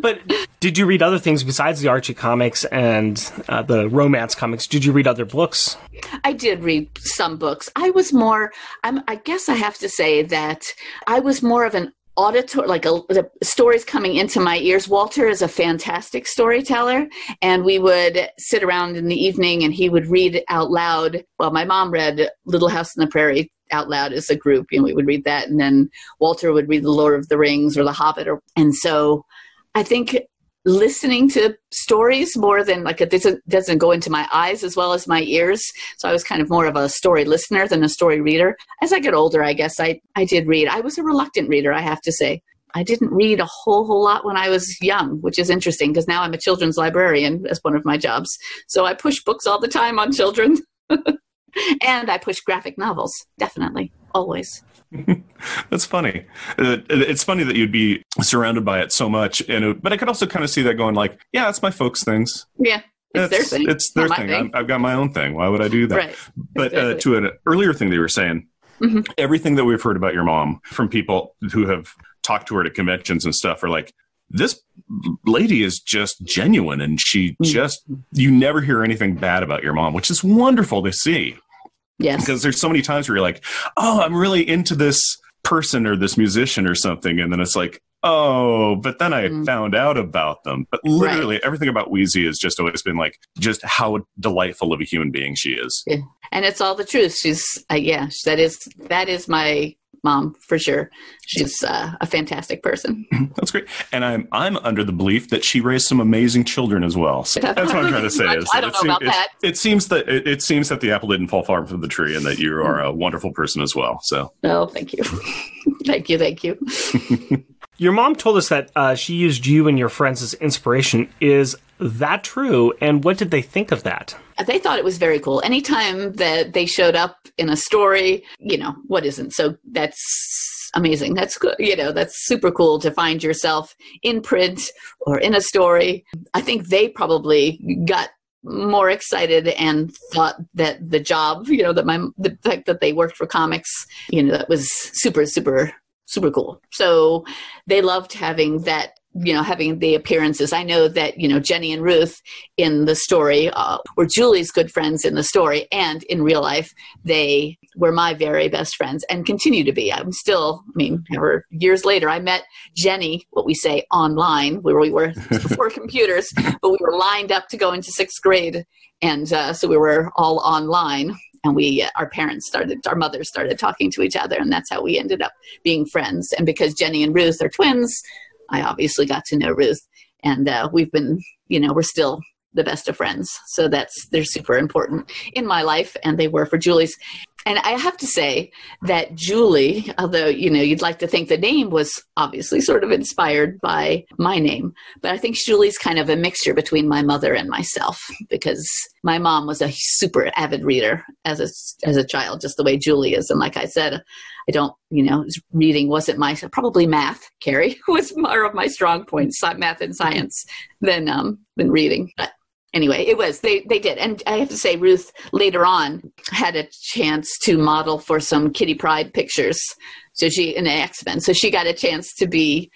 Speaker 1: But did you read other things besides the Archie comics and the romance comics? Did you read other books?
Speaker 6: I did read some books. I was more, I guess I have to say that I was more of an the stories coming into my ears. Walter is a fantastic storyteller, and we would sit around in the evening and he would read out loud. Well, my mom read Little House on the Prairie out loud as a group, we would read that, and then Walter would read The Lord of the Rings or The Hobbit, and so I think listening to stories more than it doesn't go into my eyes as well as my ears. So I was kind of more of a story listener than a story reader. As I get older, I guess I did read. I was a reluctant reader, I have to say. I didn't read a whole lot when I was young, which is interesting because now I'm a children's librarian as one of my jobs. So I push books all the time on children. And I push graphic novels, definitely, always.
Speaker 2: That's funny. It's funny that you'd be surrounded by it so much, but I could also kind of see that going like, yeah, it's my folks' things.
Speaker 6: Yeah, it's their thing.
Speaker 2: It's their thing. I've got my own thing. Why would I do that?
Speaker 6: Right.
Speaker 2: But
Speaker 6: exactly.
Speaker 2: To an earlier thing that you were saying, everything that we've heard about your mom from people who have talked to her at conventions and stuff are like, this lady is just genuine, and you never hear anything bad about your mom, which is wonderful to see.
Speaker 6: Yes.
Speaker 2: Because there's so many times where you're like, oh, I'm really into this person or this musician or something. And then it's like, oh, but then I found out about them. But literally everything about Weezie has just always been like, just how delightful of a human being she is.
Speaker 6: Yeah. And it's all the truth. She's, that is my mom for sure. She's a fantastic person.
Speaker 2: That's great. And I'm under the belief that she raised some amazing children as well. So that's what I'm trying to say.
Speaker 6: I don't know about that.
Speaker 2: It seems that the apple didn't fall far from the tree, and that you are a wonderful person as well. So.
Speaker 6: Oh, thank you. Thank you.
Speaker 1: Your mom told us that she used you and your friends as inspiration. Is that true? And what did they think of that?
Speaker 6: They thought it was very cool. Anytime that they showed up in a story, what isn't? So that's amazing. That's good. That's super cool to find yourself in print or in a story. I think they probably got more excited and thought that the job, the fact that they worked for comics, that was super, super, super cool. So they loved having that, having the appearances. I know that, Jenny and Ruth in the story were Julie's good friends in the story, and in real life, they were my very best friends and continue to be. I'm still, years later, I met Jenny, what we say online, where we were before computers, but we were lined up to go into 6th grade. And so we were all online. And our mothers started talking to each other, and that's how we ended up being friends. And because Jenny and Ruth are twins, I obviously got to know Ruth, and we've been, we're still the best of friends. So they're super important in my life, and they were for Julie's. And I have to say that Julie, although, you'd like to think the name was obviously sort of inspired by my name, but I think Julie's kind of a mixture between my mother and myself, because my mom was a super avid reader as a child, just the way Julie is. And like I said, I don't, reading wasn't probably math, Carrie, was more of my strong points, math and science than reading. But anyway, they did. And I have to say, Ruth later on had a chance to model for some Kitty Pryde pictures. So in the X-Men. So she got a chance to be,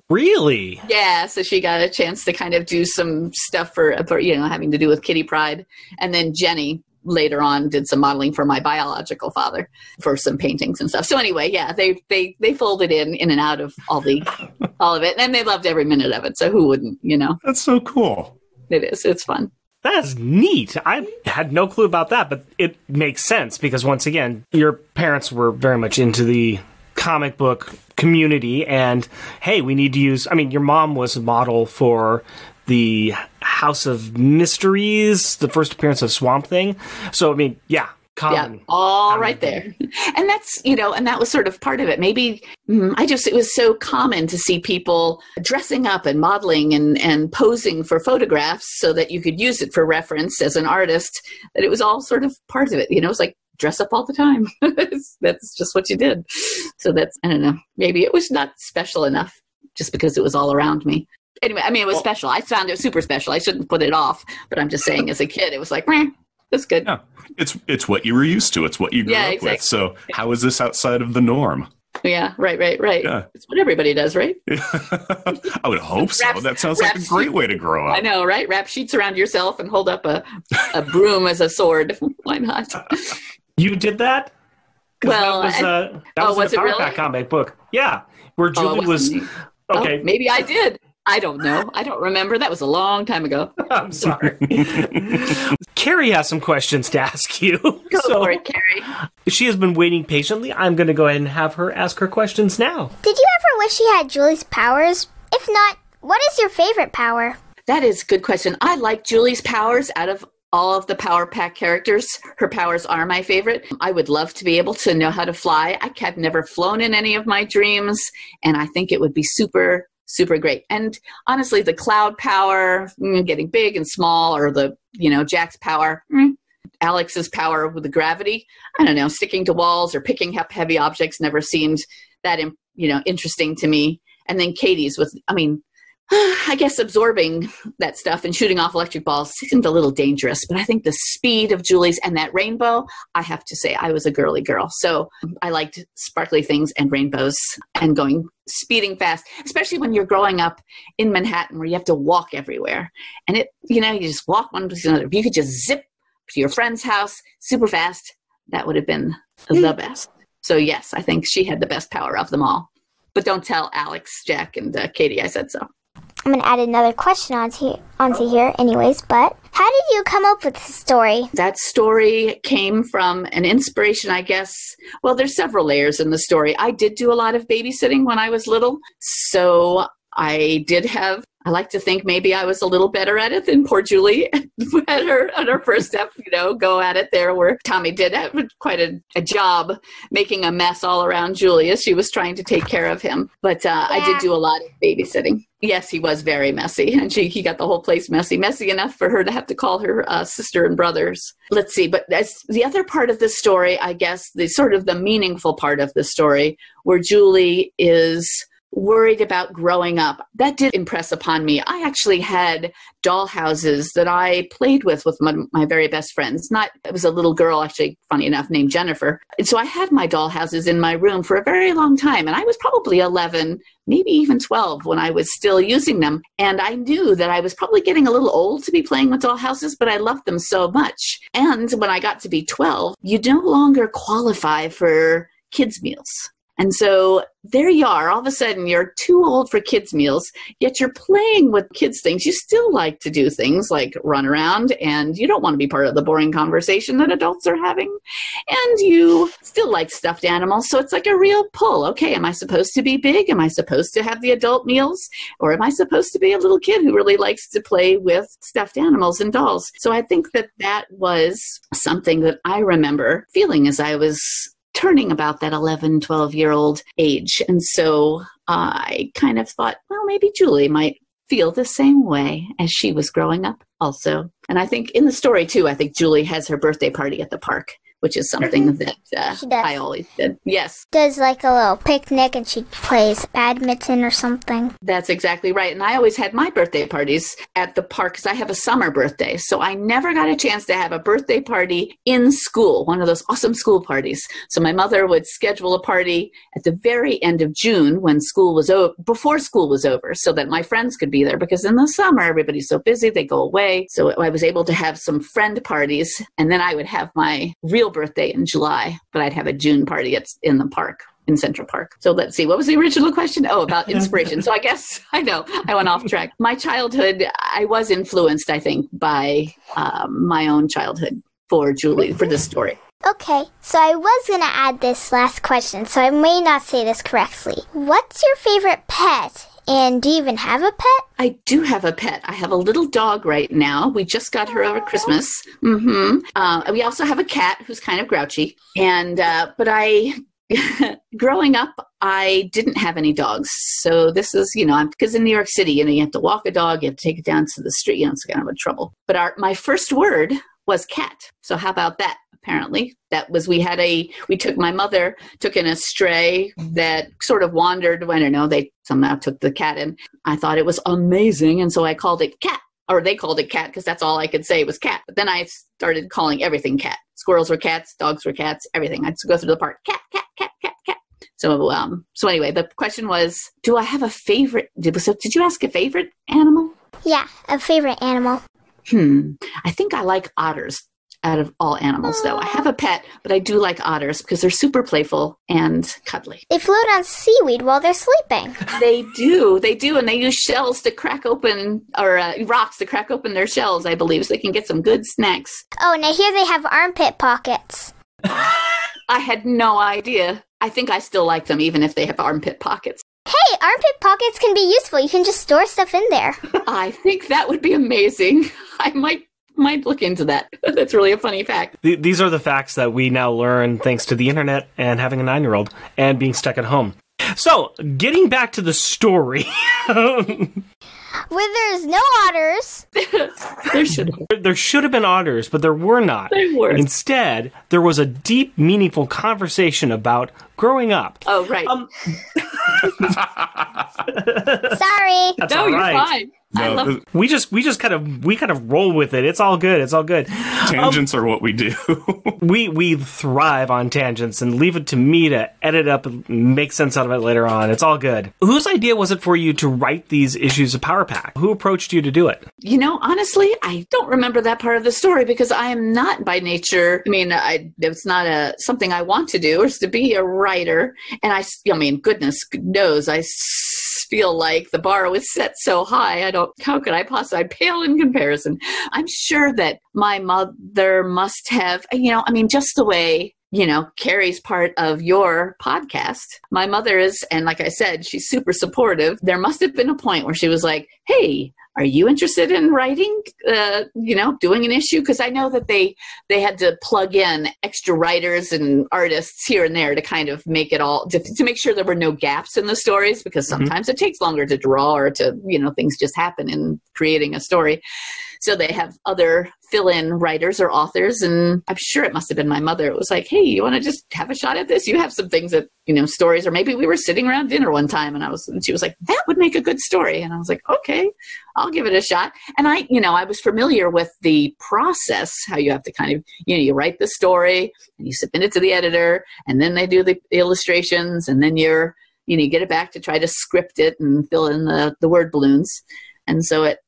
Speaker 1: really?
Speaker 6: Yeah. So she got a chance to kind of do some stuff for having to do with Kitty Pryde. And then Jenny later on did some modeling for my biological father for some paintings and stuff. So anyway, yeah, they folded in and out of all of it, and they loved every minute of it. So who wouldn't,
Speaker 2: That's so cool.
Speaker 6: It is. It's fun.
Speaker 1: That's neat. I had no clue about that, but it makes sense because once again, your parents were very much into the comic book community, and hey, we need to use, your mom was a model for the House of Mysteries, the first appearance of Swamp Thing. So, yeah. Common.
Speaker 6: Yeah, all right there. And that's, and that was sort of part of it. Maybe it was so common to see people dressing up and modeling and posing for photographs so that you could use it for reference as an artist, that it was all sort of part of it. It's like dress up all the time. That's just what you did. So I don't know, maybe it was not special enough just because it was all around me. Anyway, it was special. I found it super special. I shouldn't put it off, but I'm just saying as a kid, it was like, that's good.
Speaker 2: Yeah. It's what you were used to. It's what you grew up with. So how is this outside of the norm?
Speaker 6: Yeah, right.
Speaker 2: Yeah.
Speaker 6: It's what everybody does, right?
Speaker 2: I would hope so. That sounds like a great way to grow up.
Speaker 6: I know, right? Wrap sheets around yourself and hold up a broom as a sword. Why not?
Speaker 1: You did that?
Speaker 6: Well,
Speaker 1: that was in a Power Pack comic book. Yeah. Where
Speaker 6: it
Speaker 1: Julie was.
Speaker 6: wasn't me.
Speaker 1: Okay.
Speaker 6: Oh, maybe I did. I don't know. I don't remember. That was a long time ago.
Speaker 1: I'm sorry. Carrie has some questions to ask you.
Speaker 6: Go for it, Carrie.
Speaker 1: She has been waiting patiently. I'm going to go ahead and have her ask her questions now.
Speaker 4: Did you ever wish you had Julie's powers? If not, what is your favorite power?
Speaker 6: That is a good question. I like Julie's powers out of all of the Power Pack characters. Her powers are my favorite. I would love to be able to know how to fly. I have never flown in any of my dreams, and I think it would be super, super great. And honestly, the cloud power, getting big and small, or the, Jack's power, Alex's power with the gravity, I don't know, sticking to walls or picking up heavy objects never seemed that, interesting to me. And then Katie's with, I guess absorbing that stuff and shooting off electric balls seemed a little dangerous, but I think the speed of Julie's and that rainbow, I have to say I was a girly girl. So I liked sparkly things and rainbows and speeding fast, especially when you're growing up in Manhattan where you have to walk everywhere. And you just walk one to another. If you could just zip to your friend's house super fast, that would have been the best. So yes, I think she had the best power of them all. But don't tell Alex, Jack, and Katie I said so.
Speaker 4: I'm going to add another question onto here anyways, but how did you come up with this story?
Speaker 6: That story came from an inspiration, I guess. Well, there's several layers in the story. I did do a lot of babysitting when I was little, so I like to think maybe I was a little better at it than poor Julie at her first step, go at it there, where Tommy did have quite a job making a mess all around Julie as she was trying to take care of him. But I did do a lot of babysitting. Yes, he was very messy, and he got the whole place messy enough for her to have to call her sister and brothers. Let's see, but that's the other part of the story, I guess, the sort of the meaningful part of the story, where Julie is worried about growing up. That did impress upon me. I actually had doll houses that I played with my very best friends. It was a little girl, actually, funny enough, named Jennifer. And so I had my doll houses in my room for a very long time. And I was probably 11, maybe even 12 when I was still using them. And I knew that I was probably getting a little old to be playing with doll houses, but I loved them so much. And when I got to be 12, you no longer qualify for kids' meals. And so there you are. All of a sudden, you're too old for kids' meals, yet you're playing with kids' things. You still like to do things like run around, and you don't want to be part of the boring conversation that adults are having. And you still like stuffed animals. So it's like a real pull. Okay, am I supposed to be big? Am I supposed to have the adult meals? Or am I supposed to be a little kid who really likes to play with stuffed animals and dolls? So I think that was something that I remember feeling as I was turning about that 11, 12-year-old age. And so I kind of thought, well, maybe Julie might feel the same way as she was growing up also. And I think in the story, too, I think Julie has her birthday party at the park, which is something that I always did. Yes.
Speaker 4: Does like a little picnic and she plays badminton or something.
Speaker 6: That's exactly right. And I always had my birthday parties at the park because I have a summer birthday. So I never got a chance to have a birthday party in school, one of those awesome school parties. So my mother would schedule a party at the very end of June when school was over, before school was over, so that my friends could be there, because in the summer, everybody's so busy, they go away. So I was able to have some friend parties, and then I would have my real birthday in July, but I'd have a June party in the park, in Central Park. So let's see, what was the original question? Oh, about inspiration. So I guess, I know, I went off track. My childhood, I was influenced, I think, by my own childhood for Julie, for this story.
Speaker 4: Okay, so I was going to add this last question, so I may not say this correctly. What's your favorite pet? And do you even have a pet?
Speaker 6: I do have a pet. I have a little dog right now. We just got her over Christmas. We also have a cat who's kind of grouchy. And but growing up, I didn't have any dogs. So this is, because in New York City, you have to walk a dog, you have to take it down to the street. It's kind of a trouble. But my first word was cat. So how about that? Apparently, that was, my mother took in a stray that sort of wandered. I don't know, they somehow took the cat in. I thought it was amazing. And so I called it cat, or they called it cat, because that's all I could say was cat. But then I started calling everything cat. Squirrels were cats, dogs were cats, everything. I'd go through the park, cat, cat, cat, cat, cat. So anyway, the question was, do I have a favorite? So did you ask a favorite animal?
Speaker 4: Yeah, a favorite animal.
Speaker 6: I think I like otters. out of all animals, though. I have a pet, but I do like otters because they're super playful and cuddly.
Speaker 4: They float on seaweed while they're sleeping.
Speaker 6: They do, and they use shells to crack open, or rocks to crack open their shells, I believe, so they can get some good snacks.
Speaker 4: Oh, and I hear they have armpit pockets.
Speaker 6: I had no idea. I think I still like them, even if they have armpit pockets.
Speaker 4: Hey, armpit pockets can be useful. You can just store stuff in there.
Speaker 6: I think that would be amazing. I might look into that. That's really a funny fact.
Speaker 1: These are the facts that we now learn thanks to the internet and having a 9-year-old and being stuck at home. So, getting back to the story.
Speaker 4: Where there's no otters.
Speaker 6: There
Speaker 1: should have been otters, but there were not.
Speaker 6: There were.
Speaker 1: Instead, there was a deep, meaningful conversation about growing up.
Speaker 6: Oh, right.
Speaker 4: Sorry.
Speaker 1: That's
Speaker 6: no,
Speaker 1: all
Speaker 6: you're
Speaker 1: right.
Speaker 6: fine.
Speaker 2: No,
Speaker 1: We kind of roll with it. It's all good. It's all good.
Speaker 2: tangents are what we do.
Speaker 1: We thrive on tangents and leave it to me to edit up and make sense out of it later on. It's all good. Whose idea was it for you to write these issues of Power Pack? Who approached you to do it?
Speaker 6: You know, honestly, I don't remember that part of the story because I am not by nature. I mean, it's not something I want to do, is to be a writer. And I mean, goodness knows, I feel like the bar was set so high. How could I possibly pale in comparison? I'm sure that my mother must have, I mean, just the way, Carrie's part of your podcast. My mother is, and like I said, she's super supportive. There must have been a point where she was like, hey, are you interested in writing, doing an issue? Because I know that they had to plug in extra writers and artists here and there to kind of make it all, to make sure there were no gaps in the stories, because sometimes it takes longer to draw or to, things just happen in creating a story. So they have other fill-in writers or authors, and I'm sure it must have been my mother. It was like, hey, you want to just have a shot at this? You have some things that, stories, or maybe we were sitting around dinner one time and she was like, that would make a good story. And I was like, okay, I'll give it a shot. And I was familiar with the process, how you have to kind of, you write the story and you submit it to the editor, and then they do the illustrations, and then you get it back to try to script it and fill in the word balloons. And so it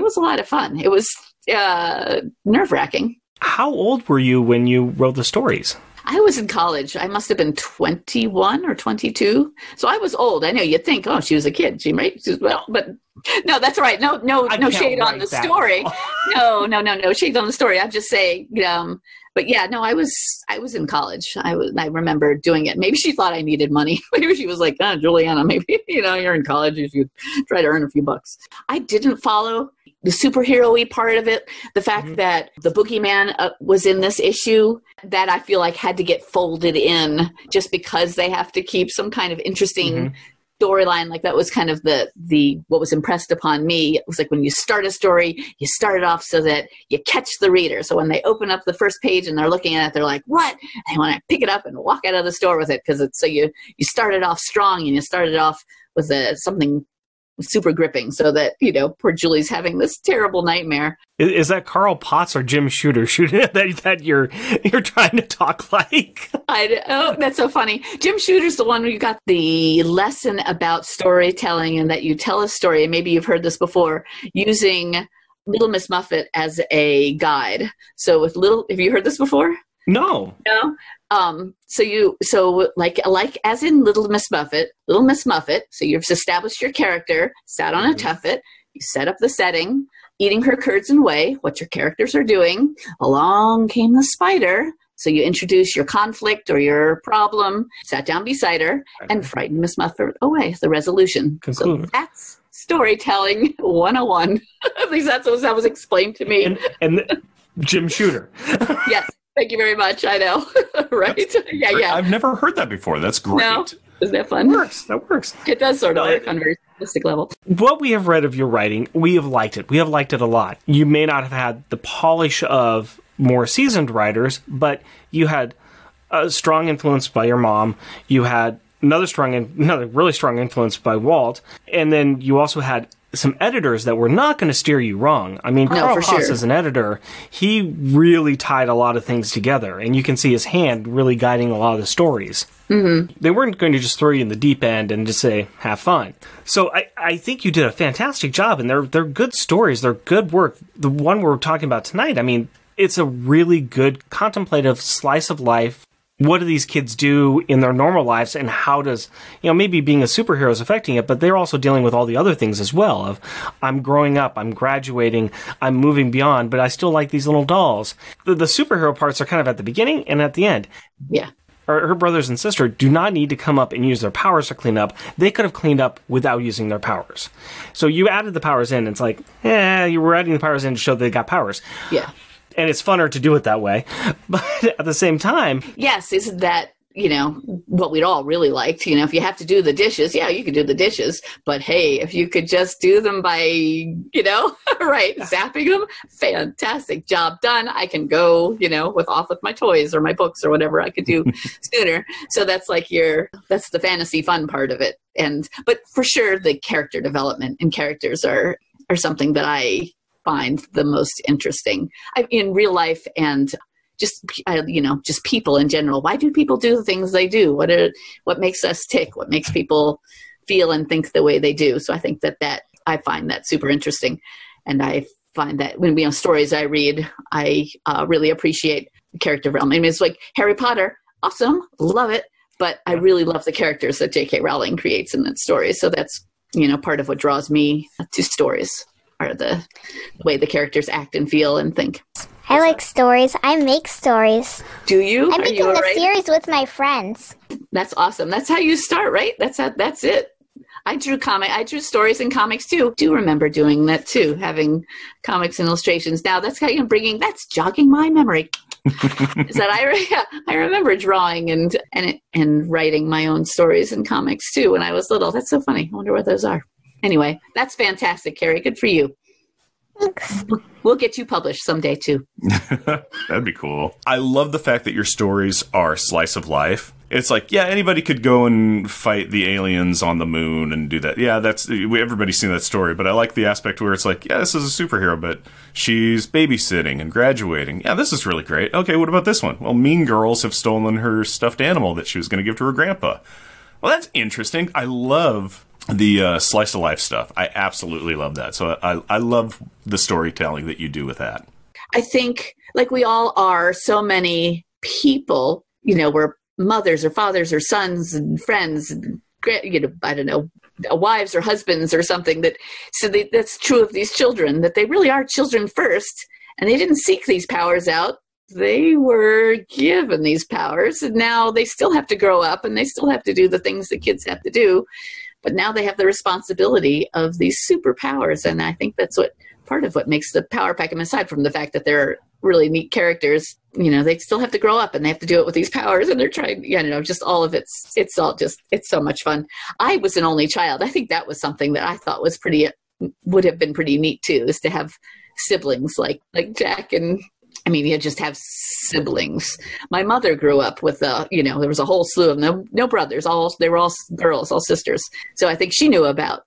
Speaker 6: was a lot of fun. It was nerve-wracking.
Speaker 1: How old were you when you wrote the stories?
Speaker 6: I was in college. I must have been 21 or 22. So I was old. I know you'd think, oh, she was a kid. But no, that's all right. No shade on the story. No shade on the story. I'm just saying, but yeah, no, I was in college. I remember doing it. Maybe she thought I needed money. Maybe she was like, oh, Julianna, maybe, you're in college if you try to earn a few bucks. I didn't follow the superhero-y part of it. The fact that the boogeyman was in this issue, that I feel like had to get folded in just because they have to keep some kind of interesting storyline. Like that was kind of the what was impressed upon me. It was like when you start a story, you start it off so that you catch the reader. So when they open up the first page and they're looking at it, they're like, what? And they want to pick it up and walk out of the store with it, because it's so you started off strong and you started off with something super gripping, so that, poor Julie's having this terrible nightmare.
Speaker 1: Is that Carl Potts or Jim Shooter that you're trying to talk like?
Speaker 6: Oh, that's so funny. Jim Shooter's the one where you got the lesson about storytelling, and that you tell a story, and maybe you've heard this before, using Little Miss Muffet as a guide. So have you heard this before?
Speaker 1: No.
Speaker 6: So like as in Little Miss Muffet, so you've established your character, sat on a tuffet, you set up the setting, eating her curds and whey, what your characters are doing. Along came the spider, so you introduce your conflict or your problem, sat down beside her, and frightened Miss Muffet away, the resolution.
Speaker 1: Conclude.
Speaker 6: So that's storytelling 101. At least that's what was explained to me.
Speaker 1: And Jim Shooter.
Speaker 6: Yes. Thank you very much. I know. Right? Yeah.
Speaker 2: I've never heard that before. That's great.
Speaker 6: No? Isn't that fun?
Speaker 1: That works.
Speaker 6: It does sort of work on a very simplistic level.
Speaker 1: What we have read of your writing, we have liked it. We have liked it a lot. You may not have had the polish of more seasoned writers, but you had a strong influence by your mom. You had another really strong influence by Walt. And then you also had some editors that were not going to steer you wrong. I mean, Carl
Speaker 6: for
Speaker 1: Haas
Speaker 6: sure.
Speaker 1: as an editor, he really tied a lot of things together, and you can see his hand really guiding a lot of the stories. Mm-hmm. They weren't going to just throw you in the deep end and just say, have fun. So I think you did a fantastic job, and they're good stories. They're good work. The one we're talking about tonight, I mean, it's a really good contemplative slice of life. What do these kids do in their normal lives, and how does, maybe being a superhero is affecting it, but they're also dealing with all the other things as well of, I'm growing up, I'm graduating, I'm moving beyond, but I still like these little dolls. The superhero parts are kind of at the beginning and at the end.
Speaker 6: Yeah.
Speaker 1: Her brothers and sister do not need to come up and use their powers to clean up. They could have cleaned up without using their powers. So you added the powers in, and it's like, you were adding the powers in to show they got powers.
Speaker 6: Yeah.
Speaker 1: And it's funner to do it that way. But at the same time...
Speaker 6: Yes, isn't that, what we'd all really liked? If you have to do the dishes, yeah, you could do the dishes. But hey, if you could just do them by, right, zapping them, fantastic, job done. I can go, off with my toys or my books or whatever I could do sooner. So that's that's the fantasy fun part of it. But for sure, the character development and characters are something that I find the most interesting in real life, and just people in general. Why do people do the things they do? What makes us tick? What makes people feel and think the way they do? So I think that I find that super interesting, and I find that when stories I read, I really appreciate the character development. I mean, it's like Harry Potter, awesome, love it, but I really love the characters that J.K. Rowling creates in that story. So that's part of what draws me to stories. Are the way the characters act and feel and think.
Speaker 4: I like stories. I make stories.
Speaker 6: Do you?
Speaker 4: I'm making a series with my friends.
Speaker 6: That's awesome. That's how you start, right? That's it. I drew stories and comics too. Do remember doing that too, having comics and illustrations. Now that's that's jogging my memory. Is that I remember drawing and writing my own stories and comics too when I was little. That's so funny. I wonder what those are. Anyway, that's fantastic, Carrie. Good for you.
Speaker 4: Thanks.
Speaker 6: We'll get you published someday, too.
Speaker 2: That'd be cool. I love the fact that your stories are slice of life. It's like, yeah, anybody could go and fight the aliens on the moon and do that. Yeah, everybody's seen that story. But I like the aspect where it's like, yeah, this is a superhero, but she's babysitting and graduating. Yeah, this is really great. Okay, what about this one? Well, Mean Girls have stolen her stuffed animal that she was going to give to her grandpa. Well, that's interesting. I love the slice of life stuff. I absolutely love that. So I love the storytelling that you do with that.
Speaker 6: I think, like we all are, so many people, we're mothers or fathers or sons and friends, and, I don't know, wives or husbands or something. That's true of these children, that they really are children first, and they didn't seek these powers out. They were given these powers, and now they still have to grow up, and they still have to do the things that kids have to do. But now they have the responsibility of these superpowers, and I think that's part of what makes the Power Pack. And aside from the fact that they're really neat characters, they still have to grow up, and they have to do it with these powers, and they're trying, just all of it's so much fun. I was an only child. I think that was something that I thought would have been pretty neat too, is to have siblings like Jack and. I mean, you just have siblings. My mother grew up with, there was a whole slew of no brothers. They were all girls, all sisters. So I think she knew about,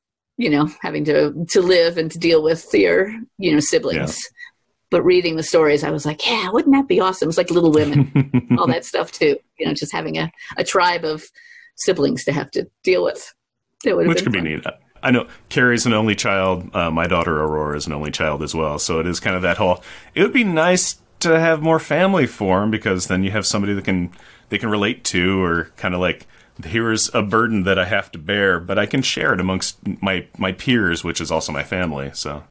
Speaker 6: having to live and to deal with your, siblings. Yeah. But reading the stories, I was like, yeah, wouldn't that be awesome? It's like Little Women, all that stuff too. Just having a tribe of siblings to have to deal with.
Speaker 2: Which could be neat. I know Carrie's an only child. My daughter Aurora is an only child as well. So it is kind of that whole, it would be nice to have more family form, because then you have somebody that they can relate to, or kind of like, here's a burden that I have to bear, but I can share it amongst my peers, which is also my family. So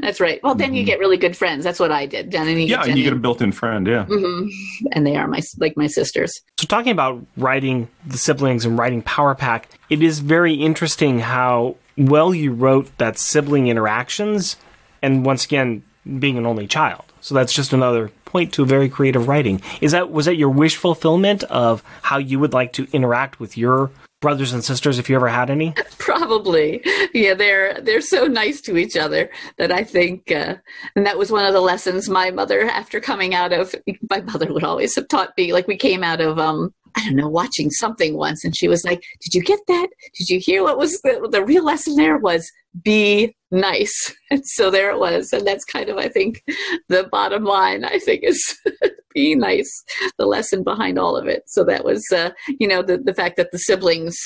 Speaker 6: that's right. Well, then you get really good friends. That's what I did. And you
Speaker 2: get a built-in friend. Yeah.
Speaker 6: Mm-hmm. And they are my sisters.
Speaker 1: So talking about writing the siblings and writing Power Pack, it is very interesting how well you wrote that sibling interactions, and once again, being an only child. So that's just another point to very creative writing. Was that your wish fulfillment of how you would like to interact with your brothers and sisters, if you ever had any?
Speaker 6: Probably. Yeah, they're so nice to each other that I think, and that was one of the lessons my mother would always have taught me. Like, we came out of I don't know, watching something once, and she was like, "Did you get that? Did you hear what was the real lesson there was be nice?" And so there it was. And that's kind of, I think, the bottom line, I think, is be nice, the lesson behind all of it. So that was, the fact that the siblings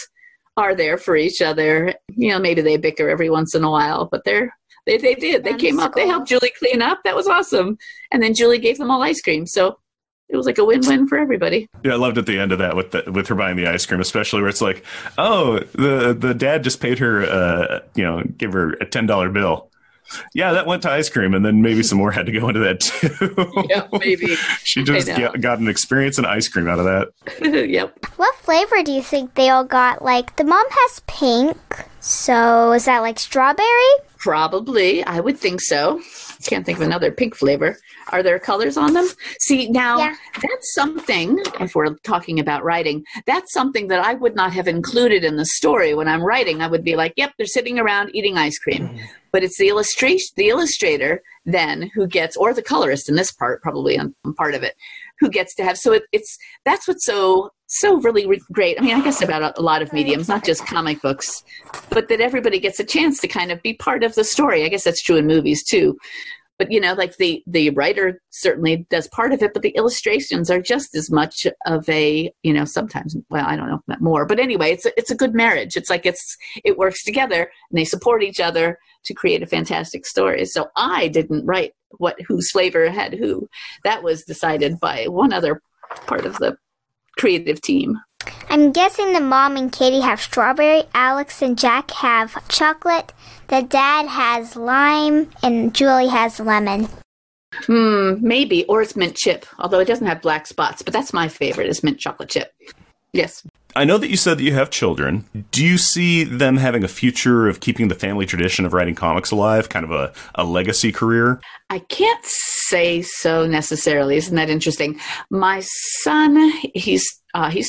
Speaker 6: are there for each other. Maybe they bicker every once in a while, but they did. They came up. They helped Julie clean up. That was awesome. And then Julie gave them all ice cream. So it was like a win-win for everybody.
Speaker 2: Yeah, I loved at the end of that with her buying the ice cream, especially where it's like, oh, the dad just paid her, give her a $10 bill. Yeah, that went to ice cream, and then maybe some more had to go into that too.
Speaker 6: Yeah, maybe.
Speaker 2: She just got an experience and ice cream out of that.
Speaker 6: Yep.
Speaker 4: What flavor do you think they all got? Like, the mom has pink, so is that like strawberry?
Speaker 6: Probably. I would think so. Can't think of another pink flavor. Are there colors on them? See, now, That's something, if we're talking about writing, that's something that I would not have included in the story when I'm writing. I would be like, yep, they're sitting around eating ice cream. But it's the illustrator then who gets, or the colorist in this part, probably on part of it, who gets to have. So that's what's so really great. I mean, I guess about a lot of mediums, not just comic books, but that everybody gets a chance to kind of be part of the story. I guess that's true in movies too. But, like the writer certainly does part of it, but the illustrations are just as much of a, sometimes, well, I don't know, not more. But anyway, it's a good marriage. It's like it works together and they support each other to create a fantastic story. So I didn't write whose flavor had who. That was decided by one other part of the creative team.
Speaker 4: I'm guessing the mom and Katie have strawberry, Alex and Jack have chocolate, the dad has lime, and Julie has lemon.
Speaker 6: Maybe, or it's mint chip, although it doesn't have black spots, but that's my favorite, is mint chocolate chip. Yes.
Speaker 2: I know that you said that you have children. Do you see them having a future of keeping the family tradition of writing comics alive, kind of a legacy career?
Speaker 6: I can't say so necessarily. Isn't that interesting? My son, he's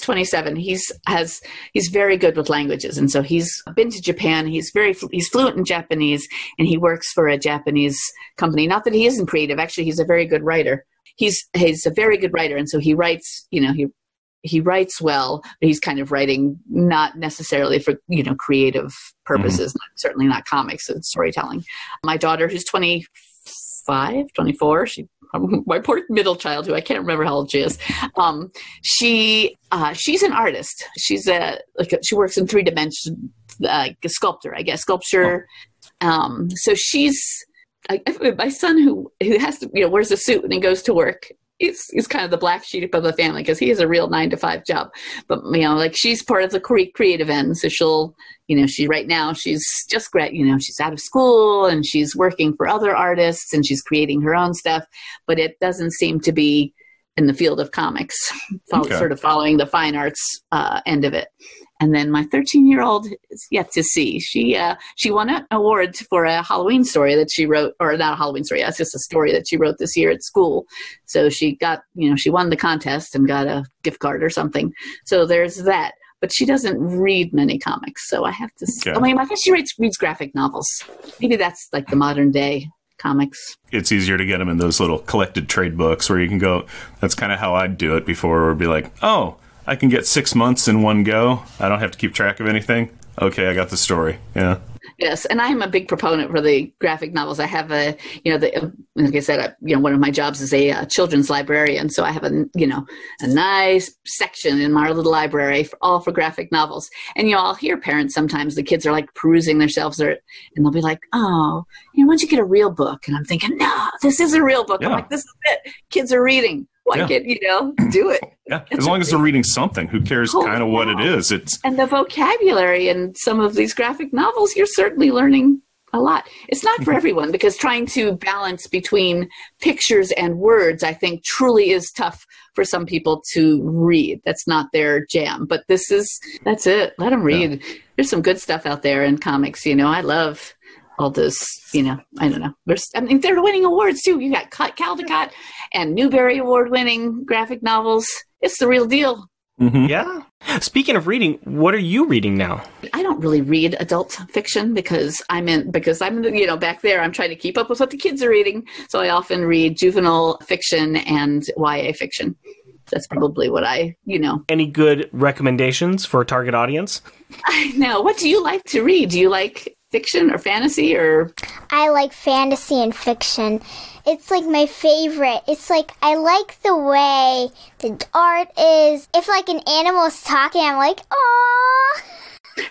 Speaker 6: 27. He's very good with languages, and so he's been to Japan. He's fluent in Japanese, and he works for a Japanese company. Not that he isn't creative. Actually, he's a very good writer. He's a very good writer, and so he writes. He writes well, but he's kind of writing not necessarily for, creative purposes, certainly not comics and storytelling. My daughter, who's 24, my poor middle child, who I can't remember how old she is. She's an artist. She works in 3 dimensions, a sculptor, I guess, sculpture. So my son who has to, wears a suit when he goes to work. He's kind of the black sheep of the family because he has a real 9-to-5 job. But, she's part of the creative end. So she'll, right now she's just, she's out of school and she's working for other artists and she's creating her own stuff. But it doesn't seem to be in the field of comics, sort of following the fine arts end of it. And then my 13-year-old is yet to see. She won an award for a Halloween story that she wrote, or not a Halloween story. It's just a story that she wrote this year at school. So she got, she won the contest and got a gift card or something. So there's that. But she doesn't read many comics. So I have to. I guess she reads graphic novels. Maybe that's like the modern day comics.
Speaker 2: It's easier to get them in those little collected trade books where you can go. That's kind of how I'd do it before. It would be like, oh, I can get 6 months in one go. I don't have to keep track of anything. Okay, I got the story. Yeah.
Speaker 6: Yes, and I'm a big proponent for the graphic novels. I have like I said, one of my jobs is a children's librarian. So I have a nice section in my little library all for graphic novels. And I'll hear parents sometimes, the kids are like perusing themselves, and they'll be like, oh, why don't you get a real book? And I'm thinking, no, this is a real book. Yeah. I'm like, this is it. Kids are reading. Why can't do it?
Speaker 2: Yeah, as long as they're reading something, who cares kind of what it is?
Speaker 6: And the vocabulary in some of these graphic novels, you're certainly learning a lot. It's not for everyone because trying to balance between pictures and words, I think, truly is tough for some people to read. That's not their jam. But that's it. Let them read. Yeah. There's some good stuff out there in comics. I love all this, I don't know. They're winning awards too. You got Caldecott and Newbery Award-winning graphic novels. It's the real deal.
Speaker 1: Mm-hmm. Yeah. Speaking of reading, what are you reading now?
Speaker 6: I don't really read adult fiction because I'm back there. I'm trying to keep up with what the kids are reading. So I often read juvenile fiction and YA fiction. That's probably what
Speaker 1: Any good recommendations for a target audience?
Speaker 6: I know. What do you like to read? Do you like fiction or fantasy or?
Speaker 4: I like fantasy and fiction. It's like my favorite. It's like I like the way the art is. If like an animal is talking, I'm like, aww.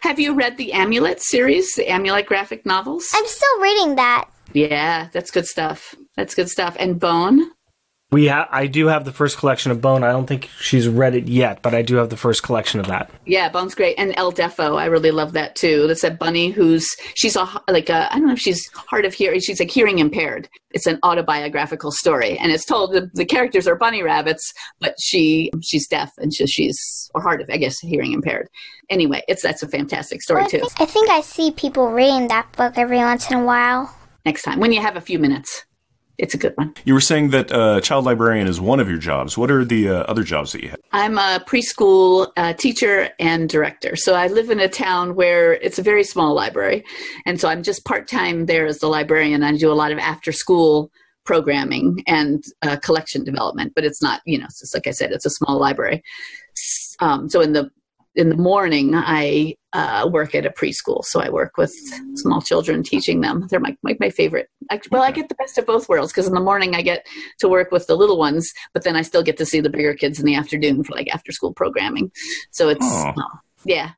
Speaker 6: Have you read the Amulet series, the Amulet graphic novels?
Speaker 4: I'm still reading that.
Speaker 6: Yeah, that's good stuff. That's good stuff. And Bone?
Speaker 1: I do have the first collection of Bone. I don't think she's read it yet, but I do have the first collection of that.
Speaker 6: Yeah, Bone's great. And El Defo, I really love that too. That's a bunny she's I don't know if she's hard of hearing, she's like hearing impaired. It's an autobiographical story. And it's told the characters are bunny rabbits, but she's deaf and she's hard of, I guess, hearing impaired. Anyway, that's a fantastic story too.
Speaker 4: I think I see people reading that book every once in a while.
Speaker 6: Next time, when you have a few minutes. It's a good one.
Speaker 2: You were saying that child librarian is one of your jobs. What are the other jobs that you have?
Speaker 6: I'm a preschool teacher and director. So I live in a town where it's a very small library. And so I'm just part-time there as the librarian. I do a lot of after-school programming and collection development. But it's not, it's just like I said, it's a small library. So in the morning, I work at a preschool. So I work with small children, teaching them. They're my favorite. I get the best of both worlds because in the morning I get to work with the little ones, but then I still get to see the bigger kids in the afternoon for like after school programming. So it's,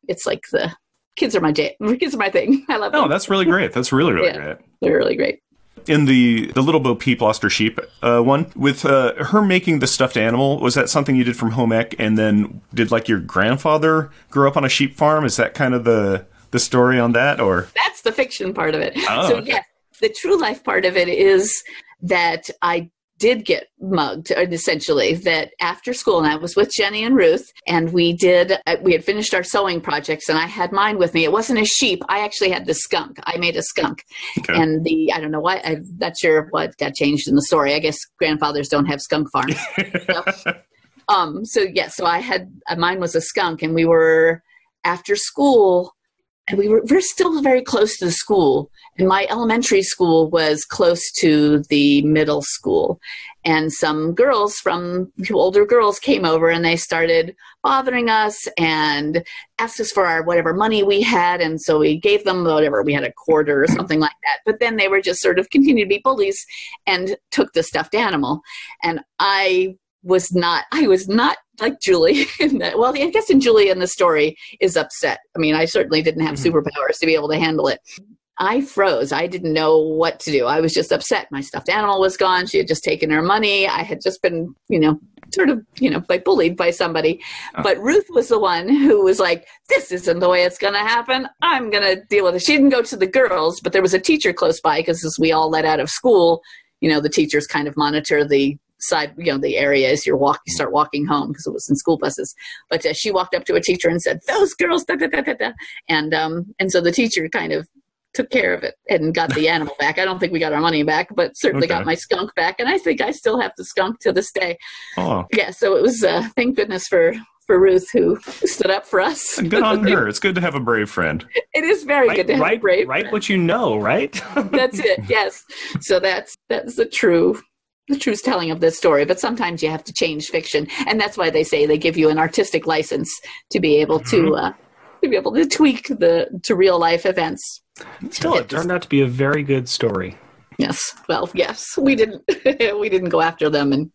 Speaker 6: it's like the kids are my thing. I love them.
Speaker 2: Oh, that's really great. That's really, really great.
Speaker 6: They're really great.
Speaker 2: In the Little Bo Peep Lost Her Sheep one, with her making the stuffed animal, was that something you did from home ec? And then did like your grandfather grow up on a sheep farm? Is that kind of the story on that, or?
Speaker 6: That's the fiction part of it.
Speaker 2: Oh,
Speaker 6: so
Speaker 2: okay.
Speaker 6: Yes, the true life part of it is that I did get mugged, essentially, that after school, and I was with Jenny and Ruth, and we had finished our sewing projects, and I had mine with me. It wasn't a sheep. I actually had the skunk. I made a skunk. Okay. And I don't know why, I'm not sure what got changed in the story. I guess grandfathers don't have skunk farms. So I had, mine was a skunk, and we were after school, and we're still very close to the school. And my elementary school was close to the middle school. And some older girls came over and they started bothering us and asked us for our whatever money we had. And so we gave them whatever, we had a quarter or something like that. But then they were just sort of continued to be bullies and took the stuffed animal. And I was not like Julie in that. Well, I guess in Julie in the story is upset. I mean, I certainly didn't have superpowers to be able to handle it. I froze. I didn't know what to do. I was just upset. My stuffed animal was gone. She had just taken her money. I had just been, bullied by somebody. Oh. But Ruth was the one who was like, this isn't the way it's going to happen. I'm going to deal with it. She didn't go to the girls, but there was a teacher close by because as we all let out of school, the teachers kind of monitor the side, the area as you start walking home because it was in school buses. But she walked up to a teacher and said, those girls, da, da, da, da, da. And so the teacher kind of took care of it and got the animal back. I don't think we got our money back, but certainly got my skunk back. And I think I still have the skunk to this day. Oh. Yeah, so it was, thank goodness for Ruth who stood up for us.
Speaker 2: Good on her. It's good to have a brave friend.
Speaker 6: It is very good to have a brave friend.
Speaker 1: Right what you know, right?
Speaker 6: That's it, yes. So that's the true telling of this story. But sometimes you have to change fiction. And that's why they say they give you an artistic license to be able to tweak to real life events.
Speaker 1: Still, it turned out to be a very good story.
Speaker 6: Yes. Well, yes. We didn't go after them and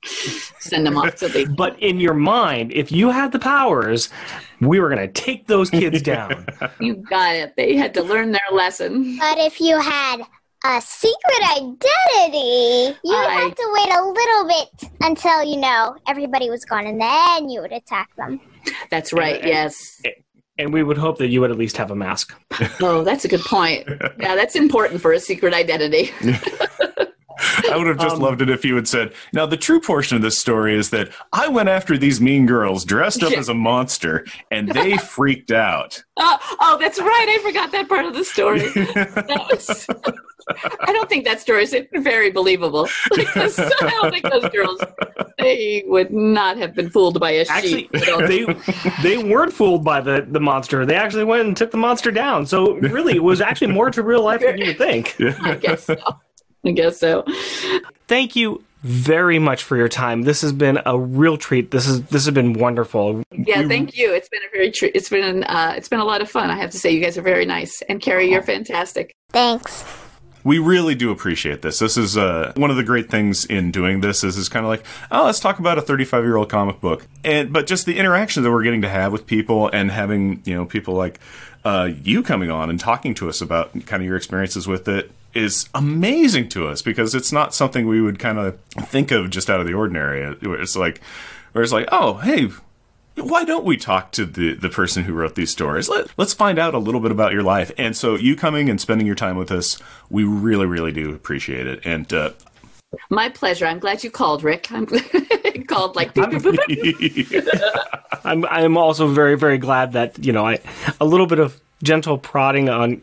Speaker 6: send them off to the...
Speaker 1: But in your mind, if you had the powers, we were going to take those kids down.
Speaker 6: You got it. They had to learn their lesson.
Speaker 4: But if you had a secret identity, you would have to wait a little bit until, everybody was gone, and then you would attack them.
Speaker 6: That's right, yes.
Speaker 1: And we would hope that you would at least have a mask.
Speaker 6: Oh, that's a good point. Yeah, that's important for a secret identity.
Speaker 2: I would have just loved it if you had said, now the true portion of this story is that I went after these mean girls dressed up as a monster and they freaked out.
Speaker 6: Oh, that's right. I forgot that part of the story. I don't think that story is very believable because I don't think those girls, they would not have been fooled by a sheep.
Speaker 1: Actually, they weren't fooled by the monster. They actually went and took the monster down. So really, it was actually more to real life than you would think.
Speaker 6: I guess so. Thank you
Speaker 1: very much for your time. This has been a real treat. This has been wonderful.
Speaker 6: Yeah, thank you. It's been it's been a lot of fun. I have to say, you guys are very nice, and Carrie, you're fantastic.
Speaker 4: Thanks.
Speaker 2: We really do appreciate this. This is one of the great things in doing this is kind of like, oh, let's talk about a 35-year-old comic book. But just the interactions that we're getting to have with people and having, people like you coming on and talking to us about kind of your experiences with it is amazing to us, because it's not something we would kind of think of just out of the ordinary. It's like, oh, hey, why don't we talk to the person who wrote these stories? Let's find out a little bit about your life. And so you coming and spending your time with us, we really, really do appreciate it. And
Speaker 6: my pleasure. I'm glad you called, Rick. I'm called like.
Speaker 1: I'm also very, very glad that a little bit of gentle prodding on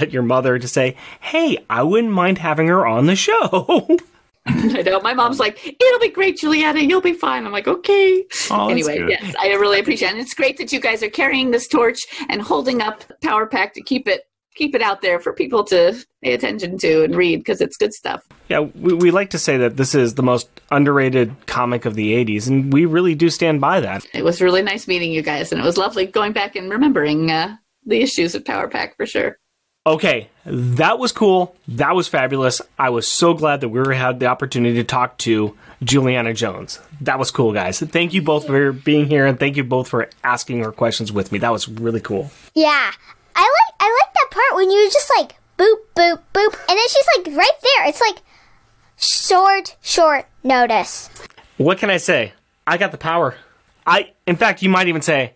Speaker 1: your mother to say, hey, I wouldn't mind having her on the show.
Speaker 6: I know. My mom's like, it'll be great, Julianna. You'll be fine. I'm like, okay.
Speaker 2: Oh,
Speaker 6: anyway, yes, I really appreciate it. And it's great that you guys are carrying this torch and holding up Power Pack to keep it out there for people to pay attention to and read, because it's good stuff.
Speaker 1: Yeah, we like to say that this is the most underrated comic of the 80s, and we really do stand by that.
Speaker 6: It was really nice meeting you guys, and it was lovely going back and remembering the issues of Power Pack for sure.
Speaker 1: Okay, that was cool. That was fabulous. I was so glad that we had the opportunity to talk to Julianna Jones. That was cool, guys. Thank you both for being here, and thank you both for asking her questions with me. That was really cool.
Speaker 4: Yeah, I like that part when you just like boop, boop, boop, and then she's like right there. It's like short notice.
Speaker 1: What can I say? I got the power. In fact, you might even say,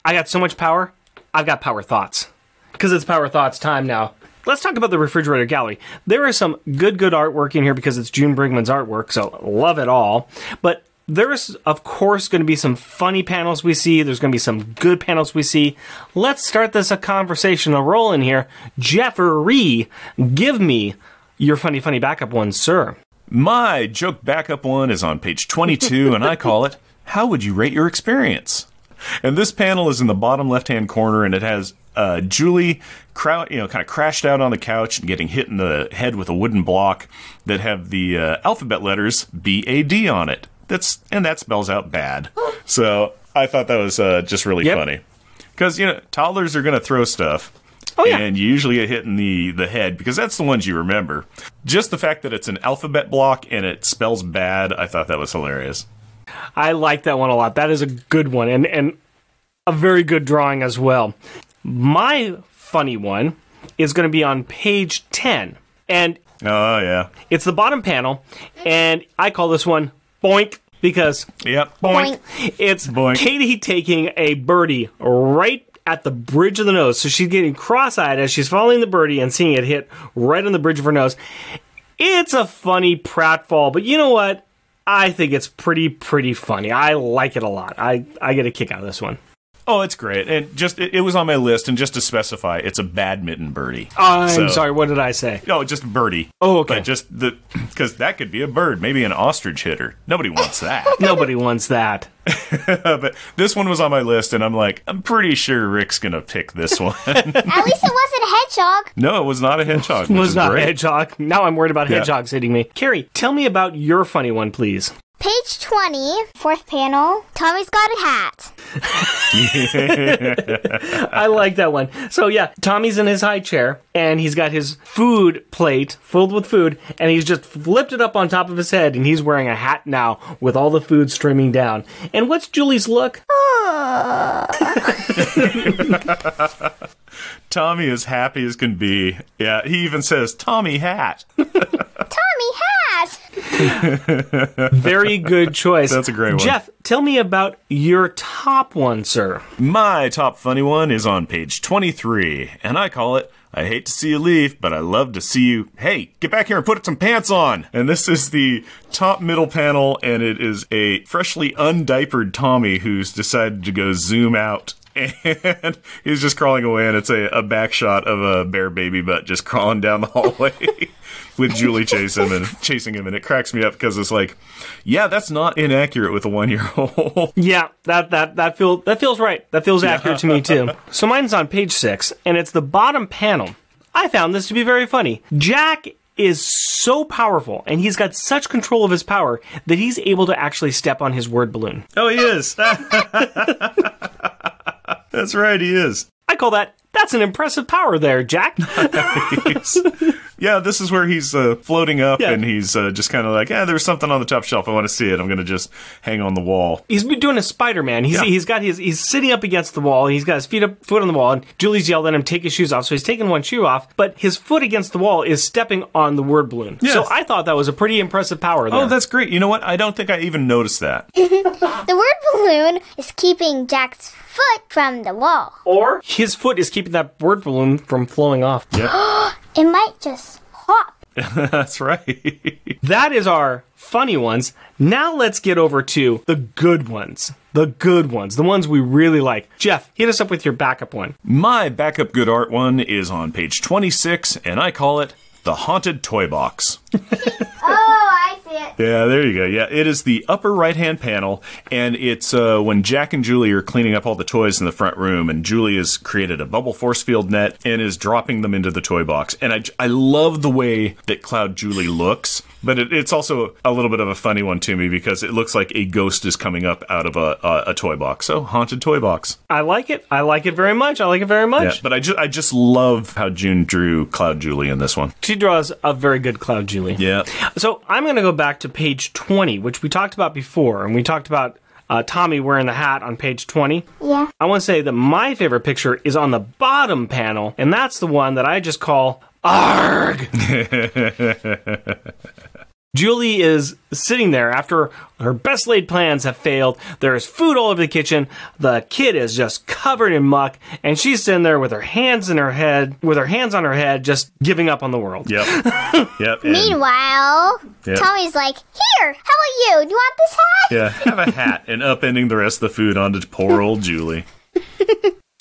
Speaker 1: I got so much power, I've got power thoughts. Because it's Power Thoughts time now. Let's talk about the Refrigerator Gallery. There is some good artwork in here because it's June Brigman's artwork, so love it all. But there is, of course, going to be some funny panels we see. There's going to be some good panels we see. Let's start this a conversation, a roll in here. Jeffrey, give me your funny backup one, sir.
Speaker 2: My joke backup one is on page 22, and I call it, How Would You Rate Your Experience? And this panel is in the bottom left-hand corner, and it has Julie, kind of crashed out on the couch and getting hit in the head with a wooden block that have the alphabet letters B-A-D on it. And that spells out bad. So I thought that was just really funny. Because, toddlers are going to throw stuff.
Speaker 1: Oh, yeah.
Speaker 2: And you usually get hit in the head, because that's the ones you remember. Just the fact that it's an alphabet block and it spells bad, I thought that was hilarious.
Speaker 1: I like that one a lot. That is a good one, and a very good drawing as well. My funny one is going to be on page 10. And
Speaker 2: oh, yeah.
Speaker 1: It's the bottom panel, and I call this one Boink, because
Speaker 2: boink.
Speaker 1: It's
Speaker 2: Boink.
Speaker 1: Katie taking a birdie right at the bridge of the nose. So she's getting cross-eyed as she's following the birdie and seeing it hit right on the bridge of her nose. It's a funny pratfall, but you know what? I think it's pretty funny. I like it a lot. I get a kick out of this one.
Speaker 2: Oh, it's great. And just it was on my list, and just to specify, it's a badminton birdie.
Speaker 1: I'm sorry, what did I say?
Speaker 2: No, just birdie.
Speaker 1: Oh, okay.
Speaker 2: But because that could be a bird, maybe an ostrich hitter. Nobody wants that.
Speaker 1: Nobody wants that.
Speaker 2: But this one was on my list, and I'm pretty sure Rick's going to pick this one.
Speaker 4: At least it wasn't a hedgehog.
Speaker 2: No, it was not a hedgehog.
Speaker 1: It was not a hedgehog. Now I'm worried about hedgehogs hitting me. Carrie, tell me about your funny one, please.
Speaker 4: Page 20, fourth panel. Tommy's got a hat.
Speaker 1: I like that one. So yeah, Tommy's in his high chair, and he's got his food plate filled with food, and he's just flipped it up on top of his head, and he's wearing a hat now with all the food streaming down. And what's Julie's look?
Speaker 2: Tommy is happy as can be. Yeah, he even says, Tommy hat.
Speaker 4: Tommy hat!
Speaker 1: Very good choice.
Speaker 2: That's a great one.
Speaker 1: Jeff, tell me about your top one, sir.
Speaker 2: My top funny one is on page 23, and I call it, I hate to see you leave, but I love to see you. Hey, get back here and put some pants on. And this is the top middle panel, and it is a freshly undiapered Tommy who's decided to go zoom out. And he's just crawling away, and it's a back shot of a bare baby butt just crawling down the hallway with Julie chasing him, and it cracks me up because it's like, yeah, that's not inaccurate with a 1-year-old.
Speaker 1: Yeah, that feels right. That feels accurate to me too. So mine's on page 6, and it's the bottom panel. I found this to be very funny. Jack is so powerful, and he's got such control of his power that he's able to actually step on his word balloon.
Speaker 2: Oh, he is. That's right, he is.
Speaker 1: I call that's an impressive power there, Jack.
Speaker 2: Yeah, this is where he's floating up,
Speaker 1: Yeah.
Speaker 2: and he's just kind of like, there's something on the top shelf. I want to see it. I'm going to just hang on the wall.
Speaker 1: He's been doing a Spider-Man. He's sitting up against the wall. He's got his foot on the wall, and Julie's yelled at him, take his shoes off. So he's taking one shoe off, but his foot against the wall is stepping on the word balloon.
Speaker 2: Yes.
Speaker 1: So I thought that was a pretty impressive power there.
Speaker 2: Oh, that's great. You know what? I don't think I even noticed that.
Speaker 4: The word balloon is keeping Jack's foot from the wall.
Speaker 1: Or his foot is keeping that word balloon from flowing off.
Speaker 2: Yep.
Speaker 4: It might just pop.
Speaker 2: That's right.
Speaker 1: That is our funny ones. Now let's get over to the good ones. The good ones. The ones we really like. Jeff, hit us up with your backup one.
Speaker 2: My backup good art one is on page 26, and I call it The Haunted Toy Box.
Speaker 4: Oh, I see it.
Speaker 2: Yeah, there you go. Yeah, it is the upper right-hand panel, and it's when Jack and Julie are cleaning up all the toys in the front room, and Julie has created a bubble force field net and is dropping them into the toy box. And I love the way that Cloud Julie looks, but it's also a little bit of a funny one to me because it looks like a ghost is coming up out of a toy box. So, haunted toy box.
Speaker 1: I like it. I like it very much. I like it very much.
Speaker 2: Yeah, but I just love how June drew Cloud Julie in this one.
Speaker 1: She draws a very good Cloud Julie.
Speaker 2: Yeah.
Speaker 1: So I'm going to go back to page 20, which we talked about before, and we talked about Tommy wearing the hat on page 20.
Speaker 4: Yeah.
Speaker 1: I want to say that my favorite picture is on the bottom panel, and that's the one that I just call ARG! Julie is sitting there after her best laid plans have failed. There's food all over the kitchen. The kid is just covered in muck, and she's sitting there with her hands on her head, just giving up on the world.
Speaker 2: Yep. Yep.
Speaker 4: Meanwhile,
Speaker 2: Yep.
Speaker 4: Tommy's like, here, how about you? Do you want this hat?
Speaker 2: Yeah, have a hat and upending the rest of the food onto poor old Julie.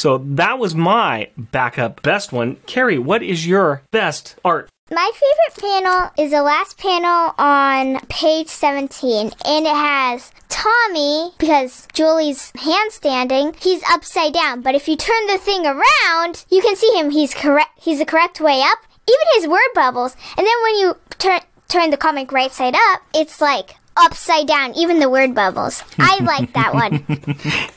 Speaker 1: So that was my backup best one. Carrie, what is your best art?
Speaker 4: My favorite panel is the last panel on page 17, and it has Tommy, because Julie's handstanding, he's upside down, but if you turn the thing around, you can see him, he's the correct way up, even his word bubbles, and then when you turn the comic right side up, it's like upside down, even the word bubbles. I like that one.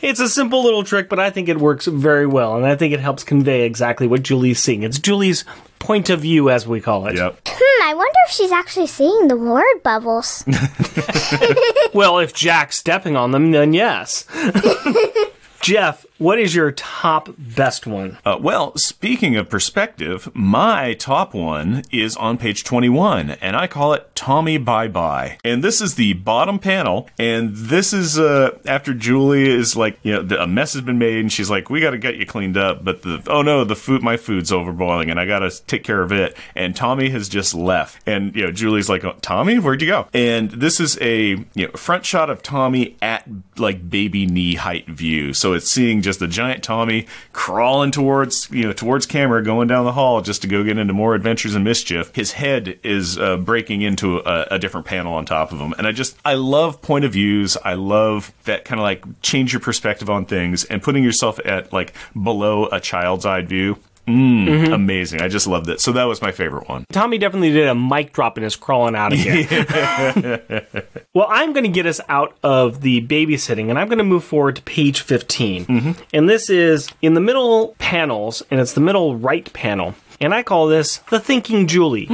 Speaker 1: It's a simple little trick, but I think it works very well, and I think it helps convey exactly what Julie's seeing. It's Julie's point of view, as we call it.
Speaker 2: Yep.
Speaker 4: I wonder if she's actually seeing the word bubbles.
Speaker 1: Well, if Jack's stepping on them, then yes. Jeff, what is your top best one?
Speaker 2: Well, speaking of perspective, my top one is on page 21, and I call it Tommy Bye-Bye. And this is the bottom panel, and this is after Julie is like, a mess has been made, and she's like, we gotta get you cleaned up, but my food's overboiling, and I gotta take care of it. And Tommy has just left. And, Julie's like, oh, Tommy, where'd you go? And this is a front shot of Tommy at, like, baby knee height view. So it's seeing just a giant Tommy crawling towards camera, going down the hall just to go get into more adventures and mischief. His head is breaking into a different panel on top of him. And I love point of views. I love that kind of like change your perspective on things and putting yourself at like below a child's eye view. Amazing. I just loved it. So that was my favorite one.
Speaker 1: Tommy definitely did a mic drop and is crawling out again. Well, I'm going to get us out of the babysitting, and I'm going to move forward to page 15. And this is in the middle panels, and it's the middle right panel. And I call this The Thinking Julie.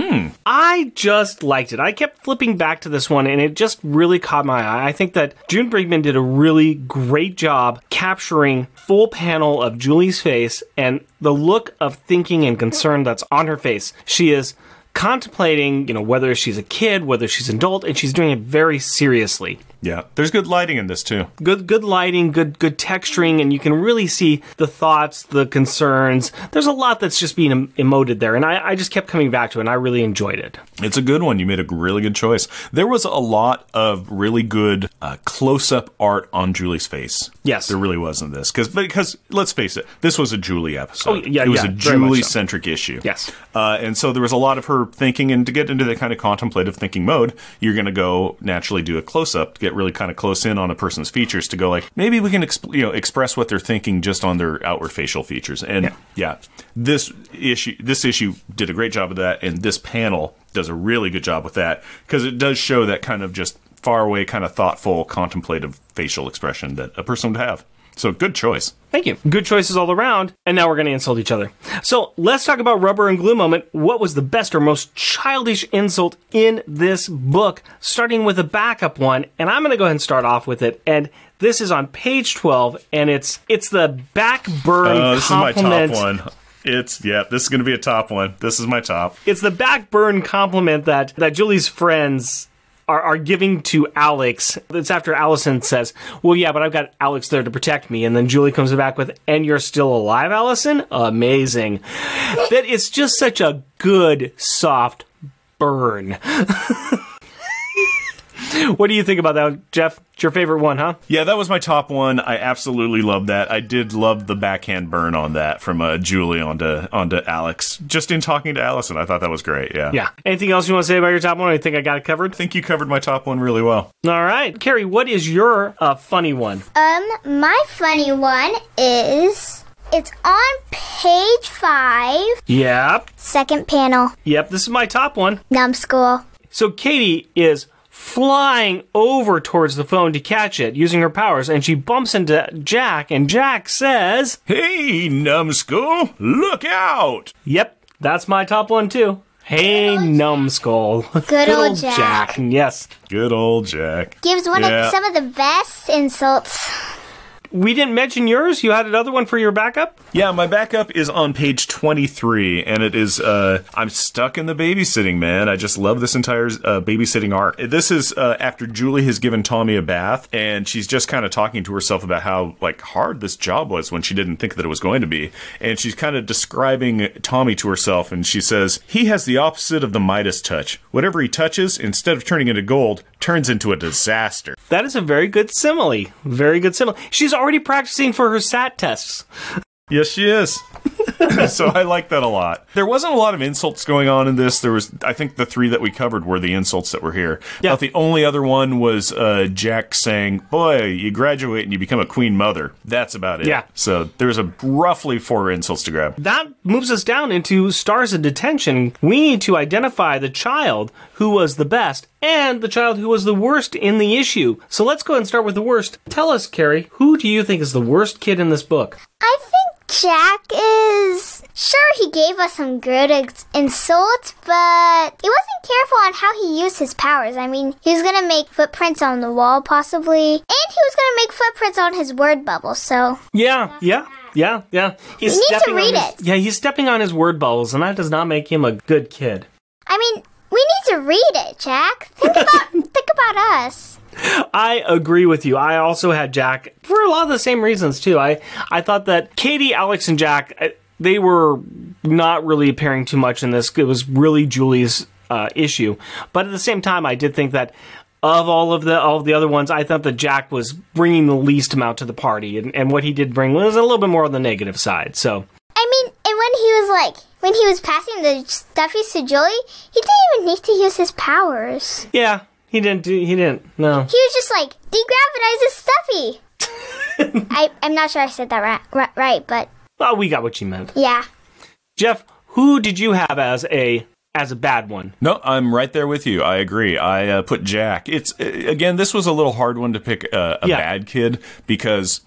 Speaker 1: I just liked it. I kept flipping back to this one, and it just really caught my eye. I think that June Brigman did a really great job capturing full panel of Julie's face and the look of thinking and concern that's on her face. She is contemplating, whether she's a kid, whether she's an adult, and she's doing it very seriously.
Speaker 2: Yeah, there's good lighting in this too.
Speaker 1: Good lighting, good texturing, and you can really see the thoughts, the concerns. There's a lot that's just being emoted there, and I just kept coming back to it, and I really enjoyed it.
Speaker 2: It's a good one. You made a really good choice. There was a lot of really good close-up art on Julie's face.
Speaker 1: Yes.
Speaker 2: There really was in this. Because let's face it, this was a Julie episode.
Speaker 1: Oh, yeah,
Speaker 2: it was a
Speaker 1: very much so.
Speaker 2: Julie-centric issue.
Speaker 1: Yes.
Speaker 2: And so there was a lot of her thinking, and to get into that kind of contemplative thinking mode, you're going to go naturally do a close-up to get get really kind of close in on a person's features to go like, maybe we can express what they're thinking just on their outward facial features. And this issue did a great job of that, and this panel does a really good job with that, because it does show that kind of just far away, kind of thoughtful, contemplative facial expression that a person would have. So good choice.
Speaker 1: Thank you. Good choices all around. And now we're going to insult each other. So let's talk about rubber and glue moment. What was the best or most childish insult in this book? Starting with a backup one. And I'm going to go ahead and start off with it. And this is on page 12. And it's the backburn
Speaker 2: this
Speaker 1: compliment.
Speaker 2: This is my top one. This is going to be a top one. This is my top.
Speaker 1: It's the backburn compliment that Julie's friends are giving to Alex. It's after Allison says, well, yeah, but I've got Alex there to protect me. And then Julie comes back with, and you're still alive, Allison? Amazing. That is just such a good, soft burn. What do you think about that, Jeff? It's your favorite one, huh?
Speaker 2: Yeah, that was my top one. I absolutely loved that. I did love the backhand burn on that from Julie onto Alex. Just in talking to Allison, I thought that was great, yeah.
Speaker 1: Yeah. Anything else you want to say about your top one? I think I got it covered.
Speaker 2: I think you covered my top one really well.
Speaker 1: All right. Carrie, what is your funny one?
Speaker 4: My funny one is... It's on page 5.
Speaker 1: Yep.
Speaker 4: Second panel.
Speaker 1: Yep, this is my top one.
Speaker 4: Numbskull.
Speaker 1: So Katie is flying over towards the phone to catch it using her powers, and she bumps into Jack, and Jack says,
Speaker 2: "Hey, numbskull, look out!"
Speaker 1: Yep, that's my top one too. Hey, numbskull.
Speaker 4: Good old Jack.
Speaker 1: Yes.
Speaker 2: Good old Jack.
Speaker 4: Gives some of the best insults.
Speaker 1: We didn't mention yours. You had another one for your backup?
Speaker 2: Yeah, my backup is on page 23, and it is, I'm stuck in the babysitting, man. I just love this entire babysitting arc. This is after Julie has given Tommy a bath, and she's just kind of talking to herself about how, like, hard this job was when she didn't think that it was going to be. And she's kind of describing Tommy to herself, and she says, he has the opposite of the Midas touch. Whatever he touches, instead of turning into gold, turns into a disaster.
Speaker 1: That is a very good simile. Very good simile. She's already practicing for her SAT tests.
Speaker 2: Yes, she is. So I like that a lot. There wasn't a lot of insults going on in this. There was, I think the 3 that we covered were the insults that were here. Yeah. But the only other one was Jack saying, boy, you graduate and you become a queen mother. That's about it.
Speaker 1: Yeah.
Speaker 2: So there's roughly 4 insults to grab.
Speaker 1: That moves us down into stars of detention. We need to identify the child who was the best and the child who was the worst in the issue. So let's go ahead and start with the worst. Tell us, Carrie, who do you think is the worst kid in this book?
Speaker 4: I think Jack is... Sure, he gave us some good insults, but he wasn't careful on how he used his powers. I mean, he was going to make footprints on the wall, possibly, and he was going to make footprints on his word bubble, so...
Speaker 1: Yeah.
Speaker 4: You need to read it.
Speaker 1: Yeah, he's stepping on his word bubbles, and that does not make him a good kid.
Speaker 4: I mean, we need to read it, Jack. Think about us.
Speaker 1: I agree with you. I also had Jack for a lot of the same reasons, too. I thought that Katie, Alex, and Jack, they were not really appearing too much in this. It was really Julie's issue. But at the same time, I did think that of all of the other ones, I thought that Jack was bringing the least amount to the party. And what he did bring was a little bit more on the negative side. So,
Speaker 4: I mean, and when he was passing the stuffies to Julie, he didn't even need to use his powers.
Speaker 1: Yeah. He didn't, no.
Speaker 4: He was just like, degravitize the stuffy. I'm not sure I said that right, but...
Speaker 1: Well, we got what you meant.
Speaker 4: Yeah.
Speaker 1: Jeff, who did you have as a bad one?
Speaker 2: No, I'm right there with you. I agree. I put Jack. It's, again, this was a little hard one to pick a bad kid because...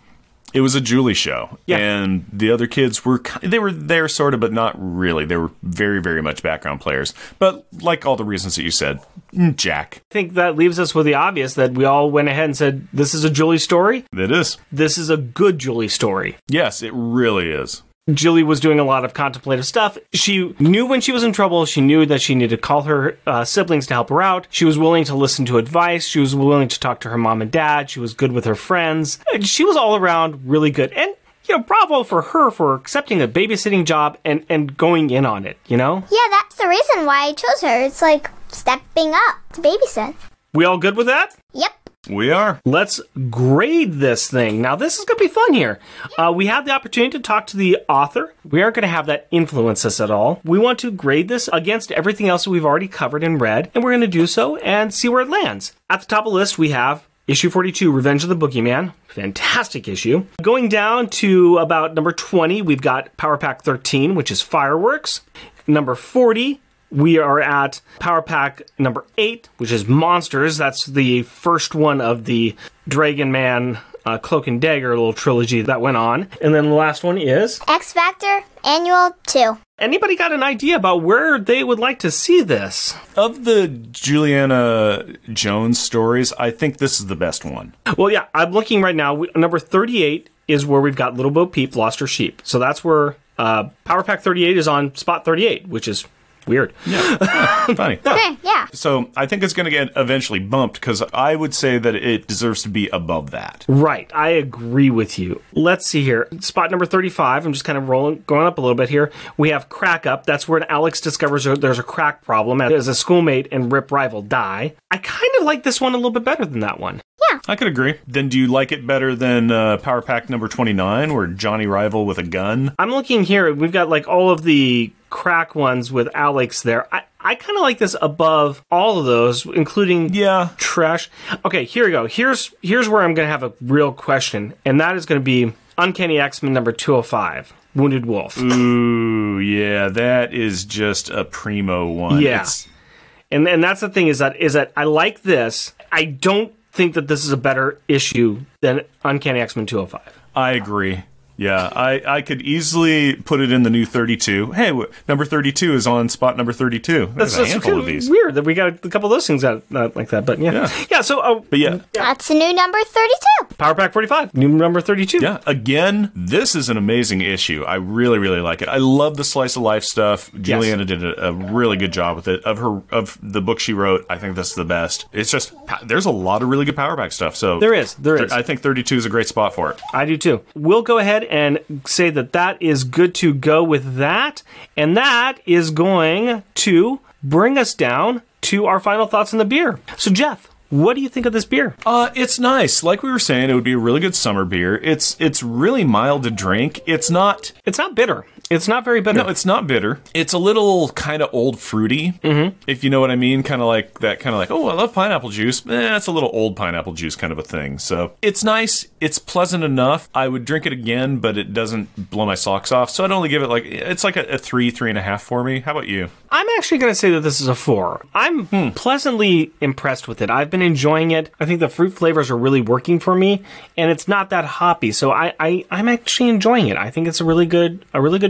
Speaker 2: It was a Julie show, and the other kids were there sort of, but not really. They were very, very much background players. But like all the reasons that you said, Jack.
Speaker 1: I think that leaves us with the obvious that we all went ahead and said, this is a Julie story.
Speaker 2: It is.
Speaker 1: This is a good Julie story.
Speaker 2: Yes, it really is.
Speaker 1: Julie was doing a lot of contemplative stuff. She knew when she was in trouble. She knew that she needed to call her siblings to help her out. She was willing to listen to advice. She was willing to talk to her mom and dad. She was good with her friends. She was all around really good. And, bravo for her for accepting a babysitting job and going in on it,
Speaker 4: Yeah, that's the reason why I chose her. It's like stepping up to babysit.
Speaker 1: We all good with that?
Speaker 4: Yep.
Speaker 2: We are.
Speaker 1: Let's grade this thing. Now, this is going to be fun here. We have the opportunity to talk to the author. We aren't going to have that influence us at all. We want to grade this against everything else that we've already covered and read, and we're going to do so and see where it lands. At the top of the list, we have Issue 42, Revenge of the Boogeyman. Fantastic issue. Going down to about number 20, we've got Power Pack 13, which is Fireworks. Number 40, we are at Power Pack number 8, which is Monsters. That's the first one of the Dragon Man Cloak and Dagger little trilogy that went on. And then the last one is
Speaker 4: X Factor Annual 2.
Speaker 1: Anybody got an idea about where they would like to see this?
Speaker 2: Of the Julianna Jones stories, I think this is the best one.
Speaker 1: Well, yeah, I'm looking right now. Number 38 is where we've got Little Bo Peep lost her sheep. So that's where Power Pack 38 is on spot 38, which is weird.
Speaker 2: Yeah. Funny.
Speaker 4: Okay, yeah.
Speaker 2: So I think it's going to get eventually bumped because I would say that it deserves to be above that.
Speaker 1: Right. I agree with you. Let's see here. Spot number 35. I'm just kind of going up a little bit here. We have Crack Up. That's where Alex discovers there's a crack problem as a schoolmate and Rip rival die. I kind of like this one a little bit better than that one.
Speaker 4: Yeah.
Speaker 2: I could agree. Then do you like it better than Power Pack number 29 where Johnny rival with a gun?
Speaker 1: I'm looking here. We've got like all of the crack ones with Alex there. I kind of like this above all of those, including Trash. Okay, here we go. Here's where I'm going to have a real question, and that is going to be Uncanny X-Men number 205, Wounded Wolf.
Speaker 2: Ooh, yeah, that is just a primo one.
Speaker 1: Yeah. And that's the thing is that I like this. I don't think that this is a better issue than Uncanny X-Men 205.
Speaker 2: I agree. Yeah, I could easily put it in the new 32. Hey, number 32 is on spot number 32. There's a handful of these.
Speaker 1: Weird that we got a couple of those things out like that, but yeah. So,
Speaker 2: but yeah.
Speaker 4: That's the new number 32.
Speaker 1: Power Pack 45, new number 32.
Speaker 2: Yeah, again, this is an amazing issue. I really, really like it. I love the slice of life stuff. Julianna did a really good job with it. Of the book she wrote, I think this is the best. It's just, there's a lot of really good Power Pack stuff. So
Speaker 1: there is.
Speaker 2: I think 32 is a great spot for it.
Speaker 1: I do too. We'll go ahead and say that is good to go with that, and that is going to bring us down to our final thoughts on the beer. So Jeff, what do you think of this beer?
Speaker 2: It's nice. Like we were saying, it would be a really good summer beer. It's really mild to drink. It's not
Speaker 1: bitter. It's not very bitter.
Speaker 2: No, it's not bitter. It's a little kind of old fruity, if you know what I mean. Kind of like that, oh, I love pineapple juice. It's a little old pineapple juice kind of a thing. So it's nice. It's pleasant enough. I would drink it again, but it doesn't blow my socks off. So I'd only give it it's like a 3.5 for me. How about you? I'm
Speaker 1: actually going to say that this is a 4. I'm pleasantly impressed with it. I've been enjoying it. I think the fruit flavors are really working for me, and it's not that hoppy. So I'm actually enjoying it. I think it's a really good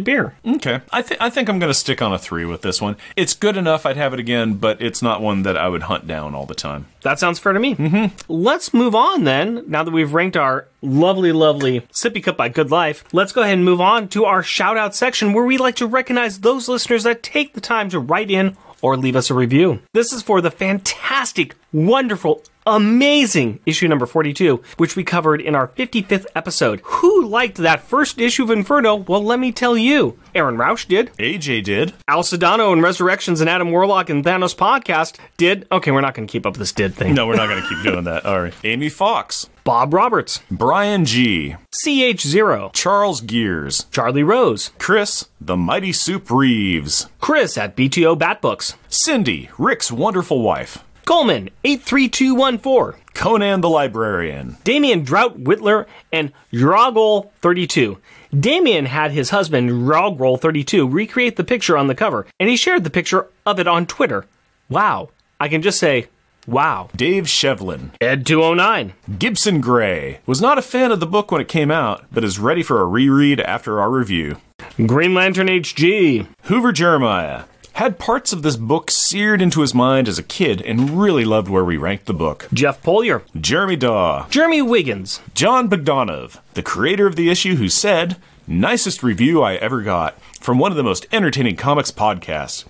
Speaker 1: beer.
Speaker 2: Okay. I think I'm going to stick on a 3 with this one. It's good enough. I'd have it again, but it's not one that I would hunt down all the time.
Speaker 1: That sounds fair to me. Let's move on then. Now that we've ranked our lovely, lovely Sippy Cup by Good Life, let's go ahead and move on to our shout out section where we like to recognize those listeners that take the time to write in or leave us a review. This is for the fantastic, wonderful, amazing issue number 42, which we covered in our 55th episode. Who liked that first issue of Inferno? Well, let me tell you. Aaron Rausch did.
Speaker 2: AJ did.
Speaker 1: Al Sedano and Resurrections and Adam Warlock and Thanos Podcast did. Okay, we're not going to keep up this did thing.
Speaker 2: No, we're not going to keep doing that. All right. Amy Fox.
Speaker 1: Bob Roberts.
Speaker 2: Brian G.
Speaker 1: CH0.
Speaker 2: Charles Gears.
Speaker 1: Charlie Rose.
Speaker 2: Chris, the Mighty Soup Reeves.
Speaker 1: Chris at BTO Batbooks.
Speaker 2: Cindy, Rick's wonderful wife.
Speaker 1: Coleman, 83214.
Speaker 2: Conan the Librarian.
Speaker 1: Damian Drought Whitler and Jrogol32. Damian had his husband, Jrogol32, recreate the picture on the cover, and he shared the picture of it on Twitter. Wow. I can just say, wow.
Speaker 2: Dave Shevlin.
Speaker 1: Ed209.
Speaker 2: Gibson Gray. Was not a fan of the book when it came out, but is ready for a reread after our review.
Speaker 1: Green Lantern HG.
Speaker 2: Hoover Jeremiah. Had parts of this book seared into his mind as a kid and really loved where we ranked the book.
Speaker 1: Jeff Polier.
Speaker 2: Jeremy Daw.
Speaker 1: Jeremy Wiggins.
Speaker 2: John Bogdanov, the creator of the issue who said, "Nicest review I ever got from one of the most entertaining comics podcasts.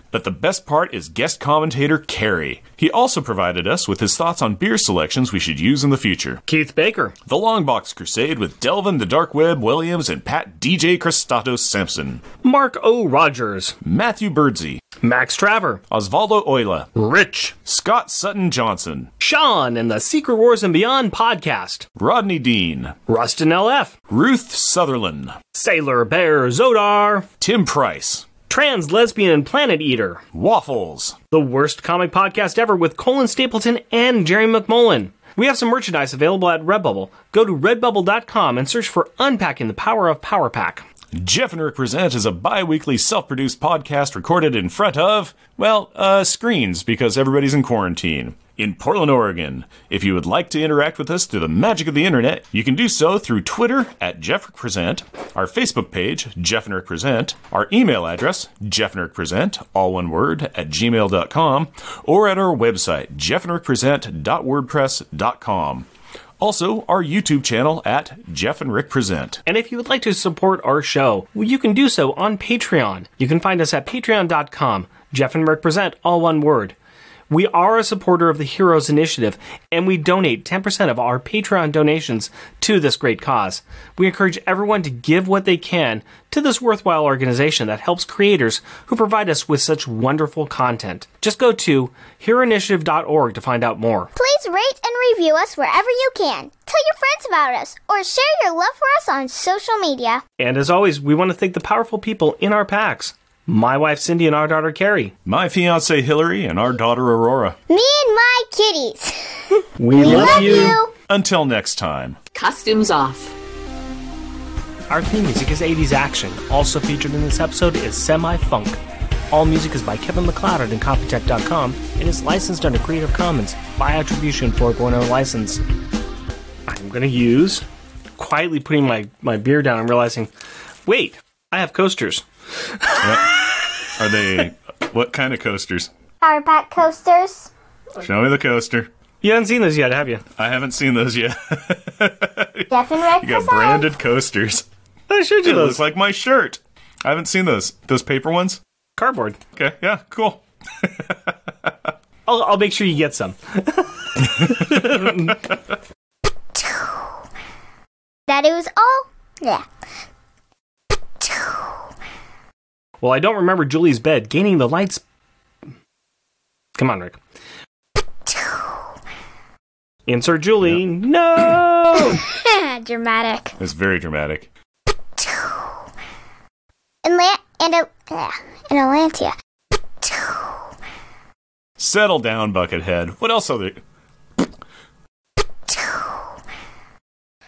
Speaker 2: But the best part is guest commentator Carrie. He also provided us with his thoughts on beer selections we should use in the future."
Speaker 1: Keith Baker.
Speaker 2: The Longbox Crusade with Delvin the Dark Web Williams and Pat DJ Christatos Sampson.
Speaker 1: Mark O. Rogers.
Speaker 2: Matthew Birdsey.
Speaker 1: Max Traver.
Speaker 2: Osvaldo Oyla.
Speaker 1: Rich.
Speaker 2: Scott Sutton Johnson.
Speaker 1: Sean and the Secret Wars and Beyond podcast.
Speaker 2: Rodney Dean.
Speaker 1: Rustin LF.
Speaker 2: Ruth Sutherland.
Speaker 1: Sailor Bear Zodar.
Speaker 2: Tim Price.
Speaker 1: Trans Lesbian and Planet Eater.
Speaker 2: Waffles.
Speaker 1: The Worst Comic Podcast Ever with Colin Stapleton and Jerry McMullen. We have some merchandise available at Redbubble. Go to redbubble.com and search for Unpacking the Power of Power Pack.
Speaker 2: Jeff and Rick Present is a bi-weekly self-produced podcast recorded in front of, screens because everybody's in quarantine. In Portland, Oregon. If you would like to interact with us through the magic of the internet, you can do so through Twitter at JeffRickPresent, our Facebook page, Jeff and Rick Present, our email address, jeffandrickpresent, all one word, at gmail.com, or at our website, jeffandrickpresent.wordpress.com. Also, our YouTube channel at Jeff and Rick Present.
Speaker 1: And if you would like to support our show, you can do so on Patreon. You can find us at patreon.com, Jeff and Rick Present, all one word. We are a supporter of the Heroes Initiative, and we donate 10% of our Patreon donations to this great cause. We encourage everyone to give what they can to this worthwhile organization that helps creators who provide us with such wonderful content. Just go to heroinitiative.org to find out more.
Speaker 4: Please rate and review us wherever you can. Tell your friends about us, or share your love for us on social media.
Speaker 1: And as always, we want to thank the powerful people in our packs. My wife Cindy and our daughter Carrie.
Speaker 2: My fiancée Hillary and our daughter Aurora.
Speaker 4: Me and my kitties.
Speaker 1: We love you.
Speaker 2: Until next time.
Speaker 6: Costumes off.
Speaker 1: Our theme music is 80s Action. Also featured in this episode is Semi-Funk. All music is by Kevin MacLeod at Incompetech.com and is licensed under Creative Commons by Attribution 4.0 license. I'm going to use, quietly putting my beer down and realizing, wait, I have coasters.
Speaker 2: Are they, what kind of coasters?
Speaker 4: Power Pack coasters.
Speaker 2: Show me the coaster.
Speaker 1: You haven't seen those yet, have you?
Speaker 2: I haven't seen those yet.
Speaker 4: Jeff and Rick
Speaker 2: You got branded coasters.
Speaker 1: I showed you
Speaker 2: It
Speaker 1: those.
Speaker 2: looks like my shirt. I haven't seen those. Those paper ones?
Speaker 1: Cardboard.
Speaker 2: Okay, yeah, cool.
Speaker 1: I'll make sure you get some.
Speaker 4: That it was all? Yeah.
Speaker 1: Well, I don't remember Julie's bed gaining the lights. Come on, Rick. Insert Julie. Yep. No!
Speaker 4: Dramatic.
Speaker 2: It's very dramatic.
Speaker 4: And Atlantia.
Speaker 2: Settle down, Buckethead. What else are they?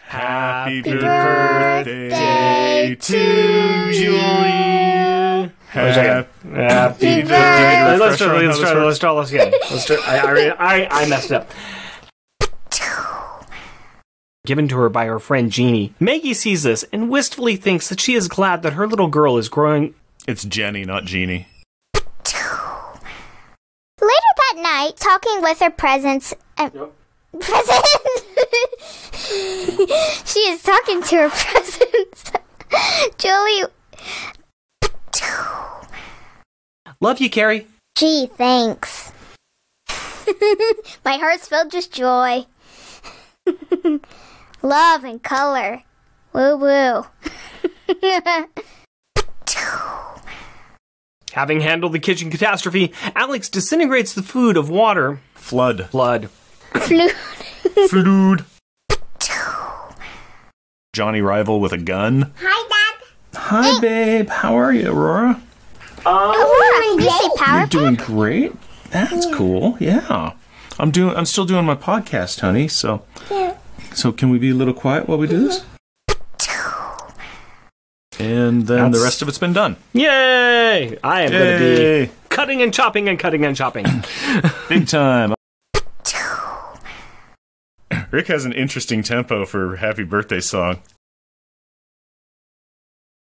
Speaker 2: Happy birthday to Julie. Happy birthday.
Speaker 1: Let's try again. I messed up. Given to her by her friend Jeannie. Maggie sees this and wistfully thinks that she is glad that her little girl is growing.
Speaker 2: It's Jenny, not Jeannie.
Speaker 4: Later that night, talking with her presents. She is talking to her presents. Julie.
Speaker 1: Love you, Carrie.
Speaker 4: Gee, thanks. My heart's filled with joy. Love and color. Woo woo.
Speaker 1: Having handled the kitchen catastrophe, Alex disintegrates the food of water.
Speaker 2: Flood.
Speaker 4: Flute.
Speaker 2: Johnny Rival with a gun.
Speaker 4: Hi, Dad.
Speaker 2: Hi, babe. How are you, Aurora?
Speaker 4: Aurora, can you say Power
Speaker 2: You're doing great. That's cool. Yeah. I'm still doing my podcast, honey. So, so can we be a little quiet while we do this? And then the rest of it's been done.
Speaker 1: Yay! I am going to be cutting and chopping and cutting and chopping.
Speaker 2: Big time. Rick has an interesting tempo for Happy Birthday song.